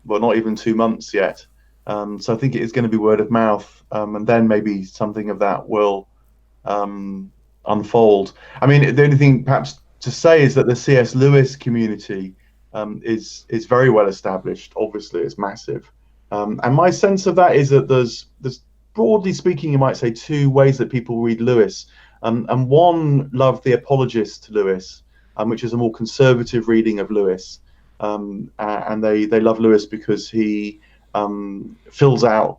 well, not even 2 months yet. So I think it is going to be word of mouth, and then maybe something of that will unfold. I mean, the only thing perhaps to say is that the C.S. Lewis community is very well established. Obviously, it's massive, and my sense of that is that there's broadly speaking, you might say, two ways that people read Lewis, and one love the apologist Lewis, which is a more conservative reading of Lewis, and they love Lewis because he fills out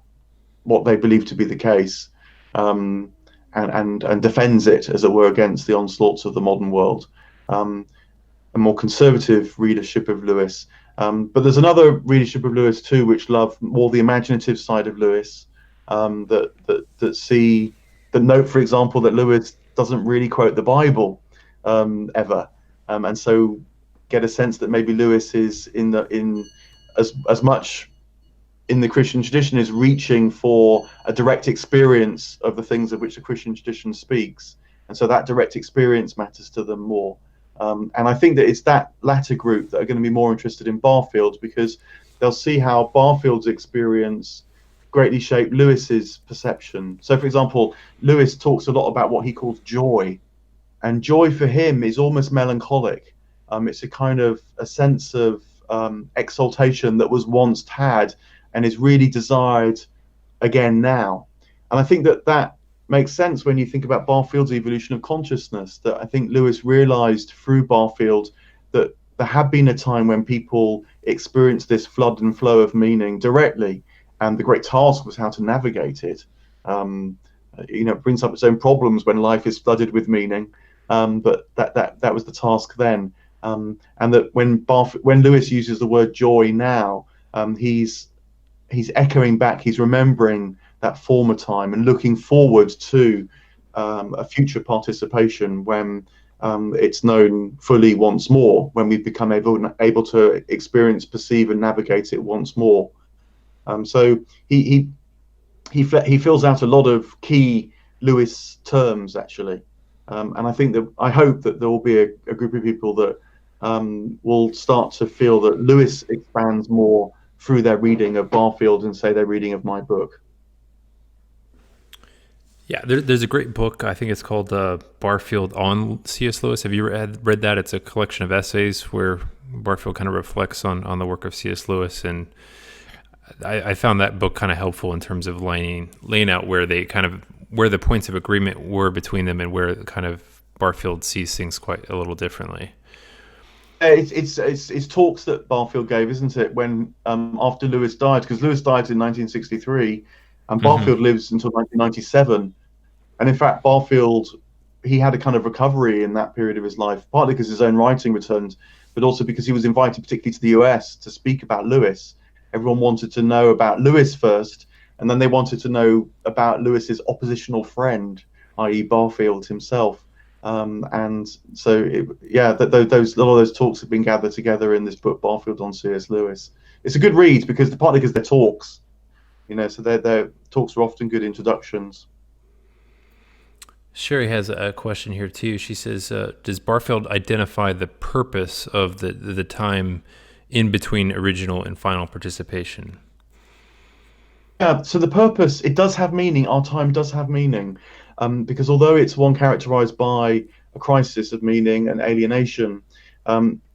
what they believe to be the case, and defends it, as it were, against the onslaughts of the modern world. A more conservative readership of Lewis, but there's another readership of Lewis too, which love more the imaginative side of Lewis, that note, for example, that Lewis doesn't really quote the Bible ever, and so get a sense that maybe Lewis is in as much in the Christian tradition is reaching for a direct experience of the things of which the Christian tradition speaks, and so that direct experience matters to them more. And I think that it's that latter group that are going to be more interested in Barfield, because they'll see how Barfield's experience greatly shaped Lewis's perception. So, for example, Lewis talks a lot about what he calls joy, and joy for him is almost melancholic. It's a kind of a sense of exaltation that was once had and is really desired again now. And I think that makes sense when you think about Barfield's evolution of consciousness, that I think Lewis realized through Barfield that there had been a time when people experienced this flood and flow of meaning directly, and the great task was how to navigate it. It brings up its own problems when life is flooded with meaning, but that was the task then. And that when Lewis uses the word joy now, he's echoing back, he's remembering that former time and looking forward to a future participation when it's known fully once more, when we've become able to experience, perceive, and navigate it once more. So he fills out a lot of key Lewis terms, actually, and I hope that there will be a group of people that will start to feel that Lewis expands more through their reading of Barfield and, say, their reading of my book. Yeah, there's a great book. I think it's called Barfield on C.S. Lewis. Have you read that? It's a collection of essays where Barfield kind of reflects on the work of C.S. Lewis, and I found that book kind of helpful in terms of laying out where the points of agreement were between them, and where kind of Barfield sees things quite a little differently. It's talks that Barfield gave, isn't it? When after Lewis died, because Lewis died in 1963, and Hmm. Barfield lives until 1997. And in fact, Barfield, he had a kind of recovery in that period of his life, partly because his own writing returned, but also because he was invited, particularly to the US, to speak about Lewis. Everyone wanted to know about Lewis first, and then they wanted to know about Lewis's oppositional friend, i.e., Barfield himself. And so, those a lot of those talks have been gathered together in this book, Barfield on C.S. Lewis. It's a good read because partly because they're talks, so their talks are often good introductions. Sherry has a question here too. She says, "Does Barfield identify the purpose of the time in between original and final participation?" Yeah, so the purpose, it does have meaning. Our time does have meaning, because although it's one characterized by a crisis of meaning and alienation,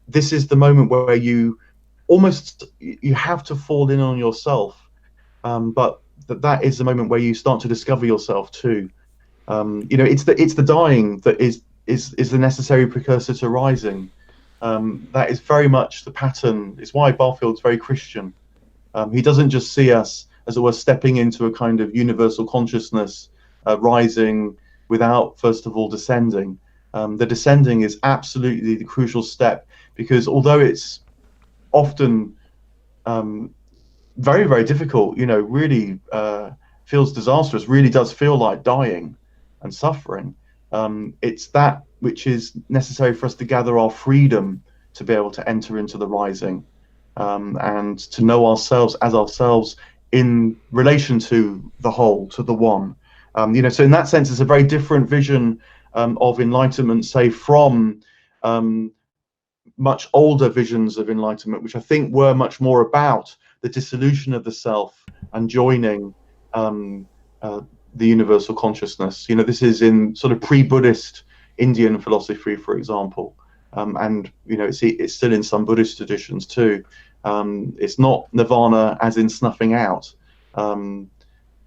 this is the moment where you have to fall in on yourself, but that is the moment where you start to discover yourself too. It's the dying that is the necessary precursor to rising. That is very much the pattern. It's why Barfield's very Christian. He doesn't just see us, as it were, stepping into a kind of universal consciousness, rising without, first of all, descending. The descending is absolutely the crucial step, because although it's often very, very difficult, really feels disastrous, really does feel like dying and suffering, it's that which is necessary for us to gather our freedom to be able to enter into the rising, and to know ourselves as ourselves in relation to the whole, to the one. So in that sense, it's a very different vision of enlightenment, say, from much older visions of enlightenment, which I think were much more about the dissolution of the self and joining um, the universal consciousness. This is in sort of pre-Buddhist Indian philosophy, for example, and it's still in some Buddhist traditions too. It's not nirvana as in snuffing out. When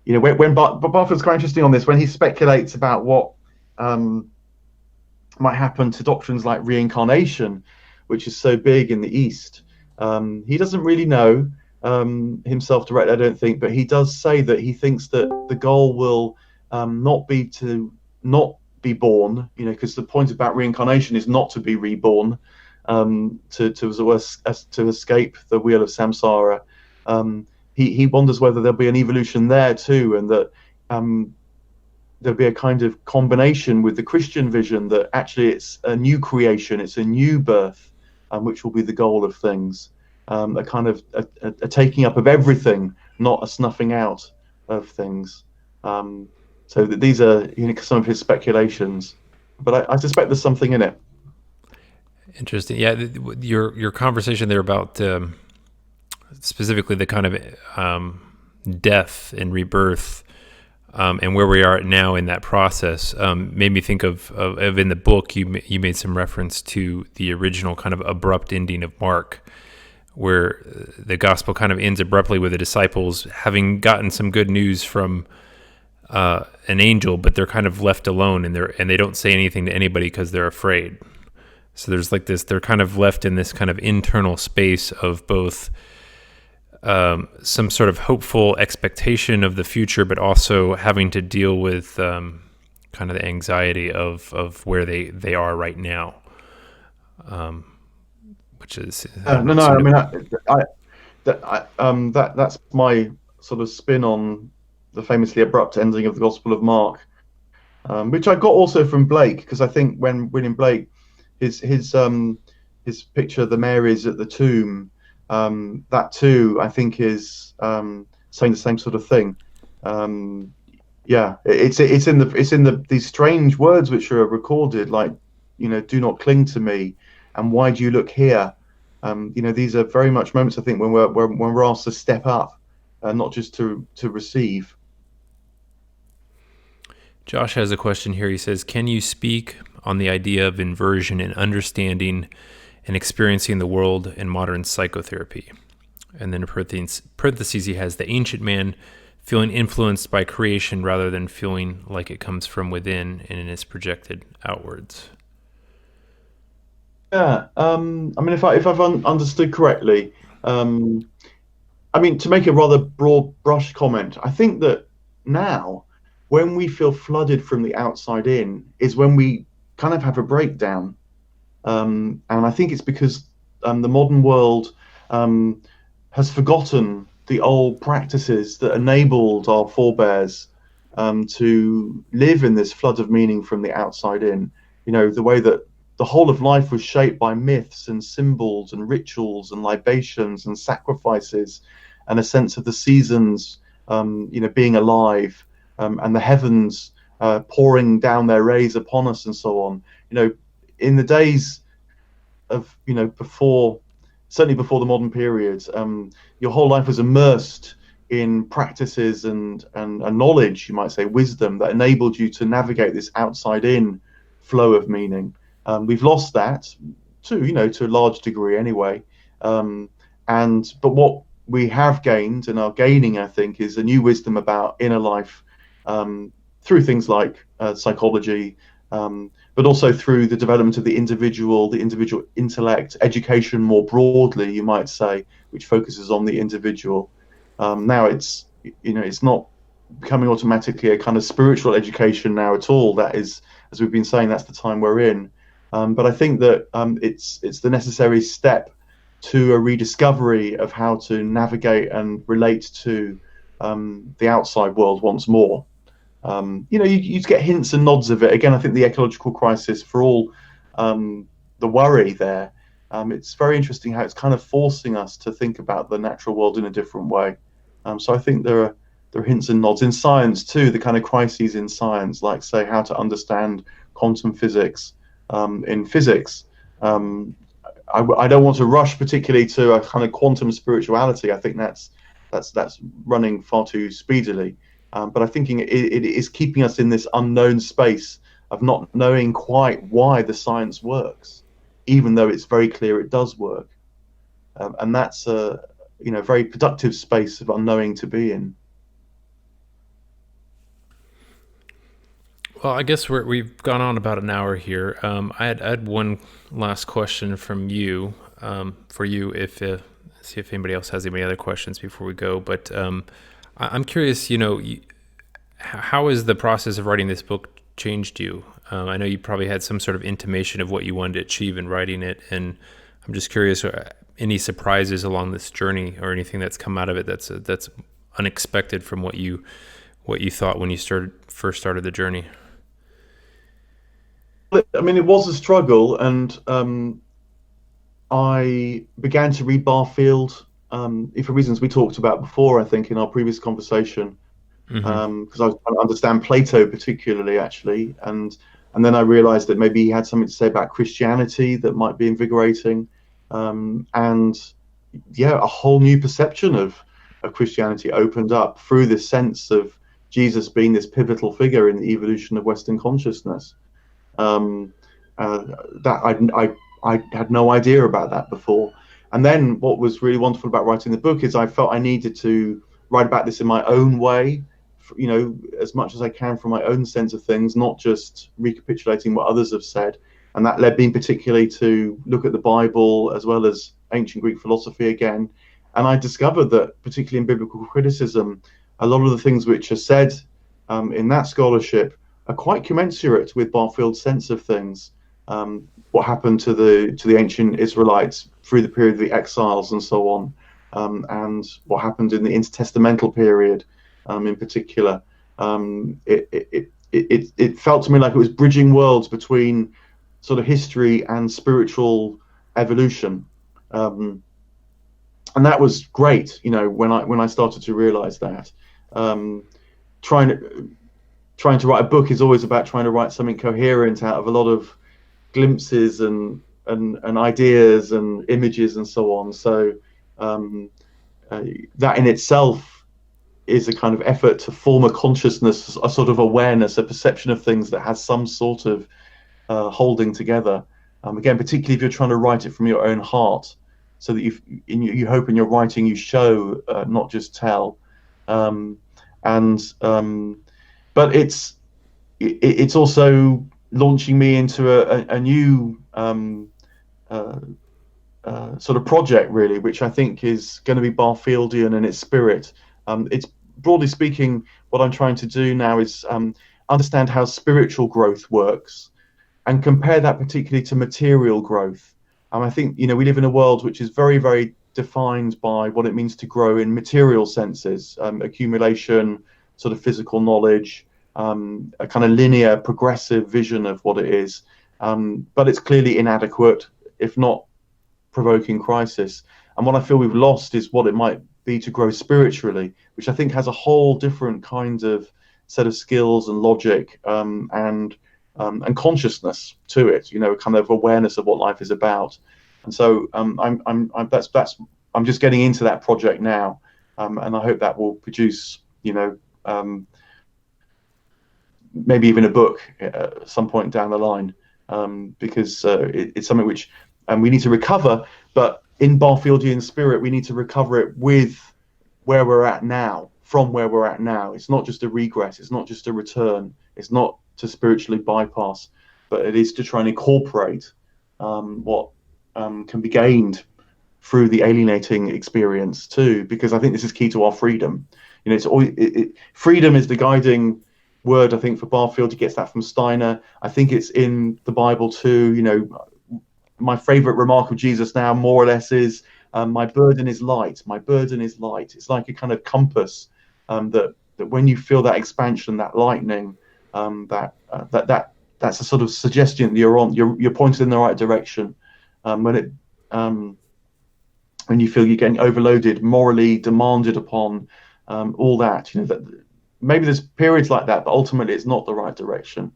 Barfield's quite interesting on this, when he speculates about what might happen to doctrines like reincarnation, which is so big in the East. He doesn't really know himself directly, I don't think, but he does say that he thinks that the goal will not be to not be born, because the point about reincarnation is not to be reborn, to escape the wheel of samsara. He wonders whether there'll be an evolution there too, and that there'll be a kind of combination with the Christian vision that actually it's a new creation, it's a new birth, which will be the goal of things, a kind of a taking up of everything, not a snuffing out of things. So these are some of his speculations, but I suspect there's something in it. Interesting. Yeah, your conversation there about specifically the kind of death and rebirth, and where we are now in that process, made me think of in the book you made some reference to the original kind of abrupt ending of Mark, where the gospel kind of ends abruptly with the disciples having gotten some good news from an angel, but they're kind of left alone, and they don't say anything to anybody because they're afraid. So there's like this, they're kind of left in this kind of internal space of both some sort of hopeful expectation of the future, but also having to deal with kind of the anxiety of where they are right now, which is No. I seem mean, to, that's my sort of spin on the famously abrupt ending of the Gospel of Mark, which I got also from Blake, because I think when William Blake, his picture of the Marys at the tomb, that too I think is saying the same sort of thing. Yeah, it's in these strange words which are recorded, like, do not cling to me, and why do you look here? These are very much moments, I think, when we're asked to step up, not just to receive. Josh has a question here. He says, can you speak on the idea of inversion in understanding and experiencing the world in modern psychotherapy? And then in parentheses, he has the ancient man feeling influenced by creation rather than feeling like it comes from within and is projected outwards. Yeah, I mean, if I've understood correctly, I mean, to make a rather broad brush comment, I think that now, when we feel flooded from the outside in, is when we kind of have a breakdown. And I think it's because the modern world has forgotten the old practices that enabled our forebears to live in this flood of meaning from the outside in. You know, the way that the whole of life was shaped by myths and symbols and rituals and libations and sacrifices and a sense of the seasons, being alive, and the heavens pouring down their rays upon us and so on. You know, in the days of, certainly before the modern period, your whole life was immersed in practices and knowledge, you might say, wisdom that enabled you to navigate this outside in flow of meaning. We've lost that to a large degree anyway. But what we have gained and are gaining, I think, is a new wisdom about inner life through things like psychology, but also through the development of the individual intellect, education more broadly, you might say, which focuses on the individual. Now it's not becoming automatically a kind of spiritual education now at all. That is, as we've been saying, that's the time we're in. But I think that it's the necessary step to a rediscovery of how to navigate and relate to the outside world once more. You get hints and nods of it. Again, I think the ecological crisis, for all the worry there, it's very interesting how it's kind of forcing us to think about the natural world in a different way. So I think there are hints and nods in science too, the kind of crises in science, like, say, how to understand quantum physics in physics. I don't want to rush particularly to a kind of quantum spirituality. I think that's running far too speedily. But I think it is keeping us in this unknown space of not knowing quite why the science works, even though it's very clear it does work. And that's a very productive space of unknowing to be in. Well, I guess we've gone on about an hour here. I had one last question from you, for you, see if anybody else has any other questions before we go. But I'm curious, how has the process of writing this book changed you? I know you probably had some sort of intimation of what you wanted to achieve in writing it, and I'm just curious, any surprises along this journey or anything that's come out of it that's unexpected from what you thought when you first started the journey? I mean, it was a struggle, and I began to read Barfield for reasons we talked about before, I think, in our previous conversation, because I was trying to understand Plato particularly, actually, and then I realized that maybe he had something to say about Christianity that might be invigorating, and a whole new perception of Christianity opened up through this sense of Jesus being this pivotal figure in the evolution of Western consciousness. That I had no idea about that before. And then what was really wonderful about writing the book is I felt I needed to write about this in my own way, as much as I can from my own sense of things, not just recapitulating what others have said. And that led me particularly to look at the Bible as well as ancient Greek philosophy again. And I discovered that, particularly in biblical criticism, a lot of the things which are said in that scholarship are quite commensurate with Barfield's sense of things. What happened to the ancient Israelites through the period of the exiles and so on, and what happened in the intertestamental period, in particular. It felt to me like it was bridging worlds between sort of history and spiritual evolution, and that was great. When I started to realize that, trying to write a book is always about trying to write something coherent out of a lot of glimpses and ideas and images and so on. So that in itself is a kind of effort to form a consciousness, a sort of awareness, a perception of things that has some sort of holding together. Again, particularly if you're trying to write it from your own heart, so that you hope in your writing you show, not just tell. Um, and But it's also launching me into a new sort of project, really, which I think is going to be Barfieldian in its spirit. It's broadly speaking, what I'm trying to do now is understand how spiritual growth works and compare that particularly to material growth. I think, we live in a world which is very, very defined by what it means to grow in material senses, accumulation, sort of physical knowledge, a kind of linear, progressive vision of what it is. But it's clearly inadequate, if not provoking crisis. And what I feel we've lost is what it might be to grow spiritually, which I think has a whole different kind of set of skills and logic, and consciousness to it. Kind of awareness of what life is about. And so I'm just getting into that project now, and I hope that will produce maybe even a book at some point down the line, because it's something which we need to recover. But in Barfieldian spirit, we need to recover it with where we're at now, from where we're at now. It's not just a regress. It's not just a return. It's not to spiritually bypass, but it is to try and incorporate what can be gained through the alienating experience too, because I think this is key to our freedom. It's always freedom is the guiding word, I think, for Barfield. He gets that from Steiner. I think it's in the Bible too. My favorite remark of Jesus now, more or less, is my burden is light. My burden is light. It's like a kind of compass, that when you feel that expansion, that lightening, that's a sort of suggestion that you're pointed in the right direction. When you feel you're getting overloaded, morally demanded upon, all that, that maybe there's periods like that, but ultimately it's not the right direction.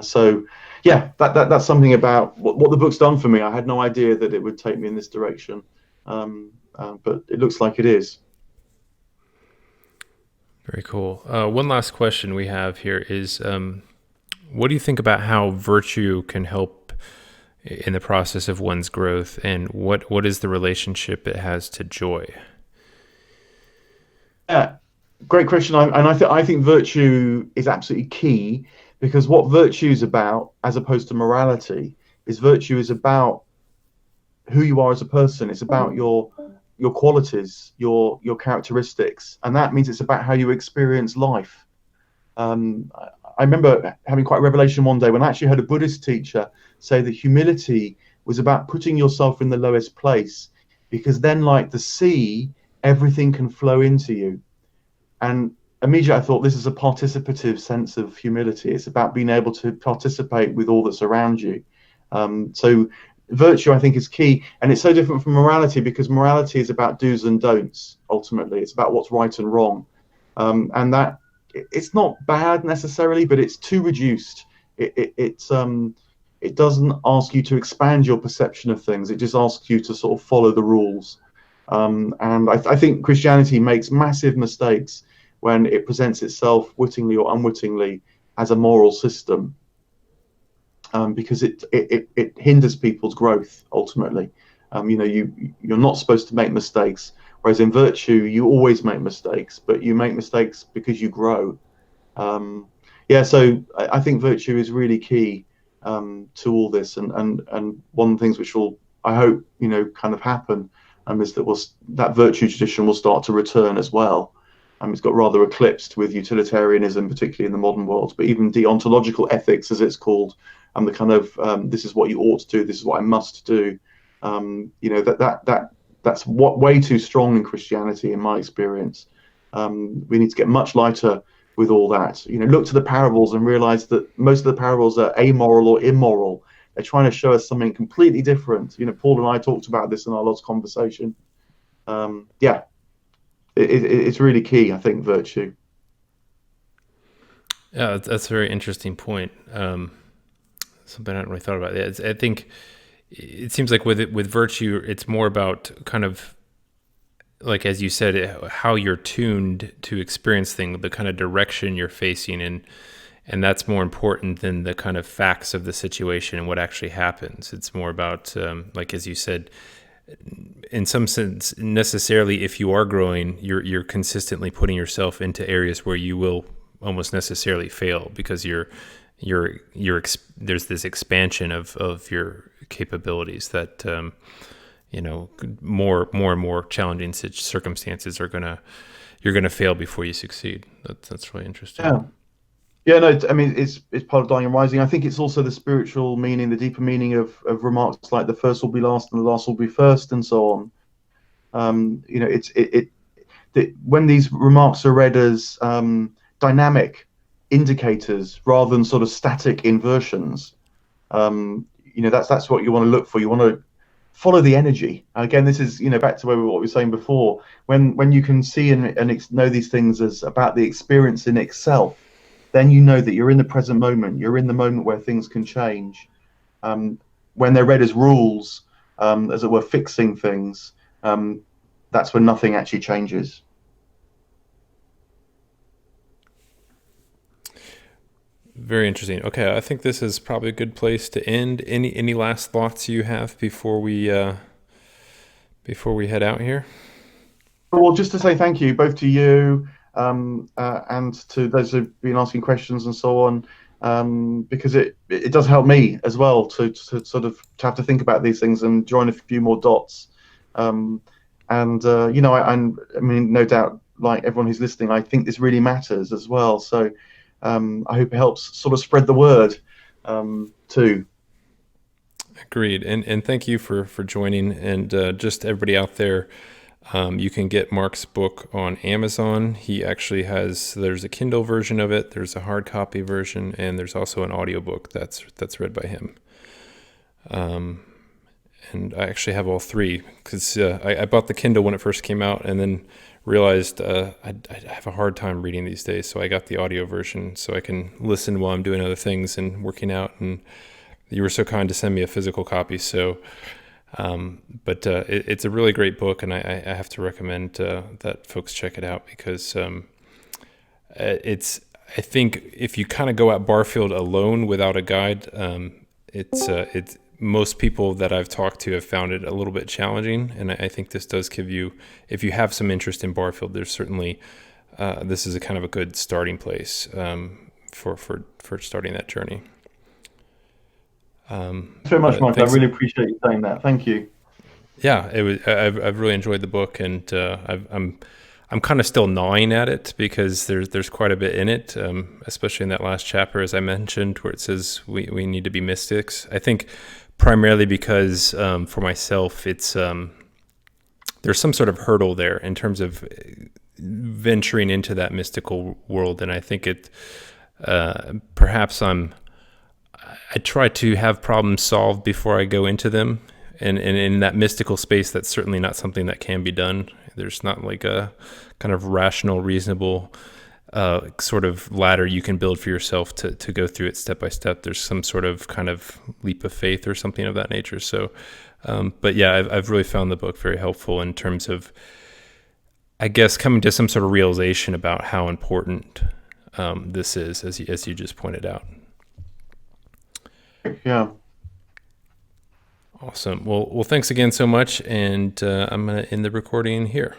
So yeah, that's something about what the book's done for me. I had no idea that it would take me in this direction, but it looks like it is. Very cool. One last question we have here is, what do you think about how virtue can help in the process of one's growth, and what is the relationship it has to joy? Yeah, great question. I think virtue is absolutely key, because what virtue is about, as opposed to morality, is virtue is about who you are as a person. It's about your qualities, your characteristics, and that means it's about how you experience life. I remember having quite a revelation one day when I actually heard a Buddhist teacher say that humility was about putting yourself in the lowest place, because then, like the sea, everything can flow into you. And immediately I thought, this is a participative sense of humility. It's about being able to participate with all that's around you. So virtue, I think, is key. And it's so different from morality, because morality is about do's and don'ts. Ultimately, it's about what's right and wrong. And that it's not bad necessarily, but it's too reduced. It doesn't ask you to expand your perception of things. It just asks you to sort of follow the rules. And I think Christianity makes massive mistakes when it presents itself, wittingly or unwittingly, as a moral system, because it hinders people's growth ultimately. You're not supposed to make mistakes, whereas in virtue you always make mistakes, but you make mistakes because you grow. So I think virtue is really key to all this, and one of the things which will, I hope, kind of happen, is that virtue tradition will start to return as well. It's got rather eclipsed with utilitarianism, particularly in the modern world, but even deontological ethics, as it's called, and the kind of this is what you ought to do, this is what I must do. That's way too strong in Christianity, in my experience. We need to get much lighter with all that. Look to the parables and realize that most of the parables are amoral or immoral. They're trying to show us something completely different. Paul and I talked about this in our last conversation. It's really key, I think, virtue. Yeah, that's a very interesting point. Something I hadn't really thought about. I think it seems like with virtue, it's more about kind of like as you said, how you're tuned to experience things, the kind of direction you're facing, and that's more important than the kind of facts of the situation and what actually happens. It's more about, like as you said, in some sense, necessarily, if you are growing, you're consistently putting yourself into areas where you will almost necessarily fail because there's this expansion of your capabilities that more and more challenging circumstances you're gonna fail before you succeed. That's really interesting. Yeah. Yeah, no, I mean it's part of dying and rising. I think it's also the spiritual meaning, the deeper meaning of remarks like the first will be last and the last will be first, and so on. When these remarks are read as dynamic indicators rather than sort of static inversions, that's what you want to look for. You want to follow the energy. Again, this is back to what we were saying before. When you can see and know these things as about the experience in itself, then you know that you're in the present moment. You're in the moment where things can change. When they're read as rules, as it were, fixing things, that's when nothing actually changes. Very interesting. Okay, I think this is probably a good place to end. Any last thoughts you have before we head out here? Well, just to say thank you both to you and to those who've been asking questions and so on, because it does help me as well to sort of to have to think about these things and join a few more dots. I mean, no doubt, like everyone who's listening, I think this really matters as well. So I hope it helps sort of spread the word too. Agreed. And thank you for joining. And just everybody out there, you can get Mark's book on Amazon. He actually there's a Kindle version of it, there's a hard copy version, and there's also an audiobook that's read by him. And I actually have all three because I bought the Kindle when it first came out and then realized I have a hard time reading these days. So I got the audio version so I can listen while I'm doing other things and working out. And you were so kind to send me a physical copy. So, it's a really great book, and I have to recommend that folks check it out because I think if you kind of go at Barfield alone without a guide, it's most people that I've talked to have found it a little bit challenging, and I think this does give you, if you have some interest in Barfield, there's certainly this is a kind of a good starting place for starting that journey. Thanks very much, Mike. I really appreciate you saying that. Thank you. Yeah, I've really enjoyed the book, and I'm kind of still gnawing at it because there's quite a bit in it, especially in that last chapter, as I mentioned, where it says we need to be mystics. I think primarily because for myself, it's there's some sort of hurdle there in terms of venturing into that mystical world, and I think perhaps I try to have problems solved before I go into them. And in that mystical space, that's certainly not something that can be done. There's not like a kind of rational, reasonable sort of ladder you can build for yourself to go through it step by step. There's some sort of kind of leap of faith or something of that nature. So, but yeah, I've really found the book very helpful in terms of, I guess, coming to some sort of realization about how important this is, as you just pointed out. Yeah. Awesome. Well, thanks again so much, and I'm going to end the recording here.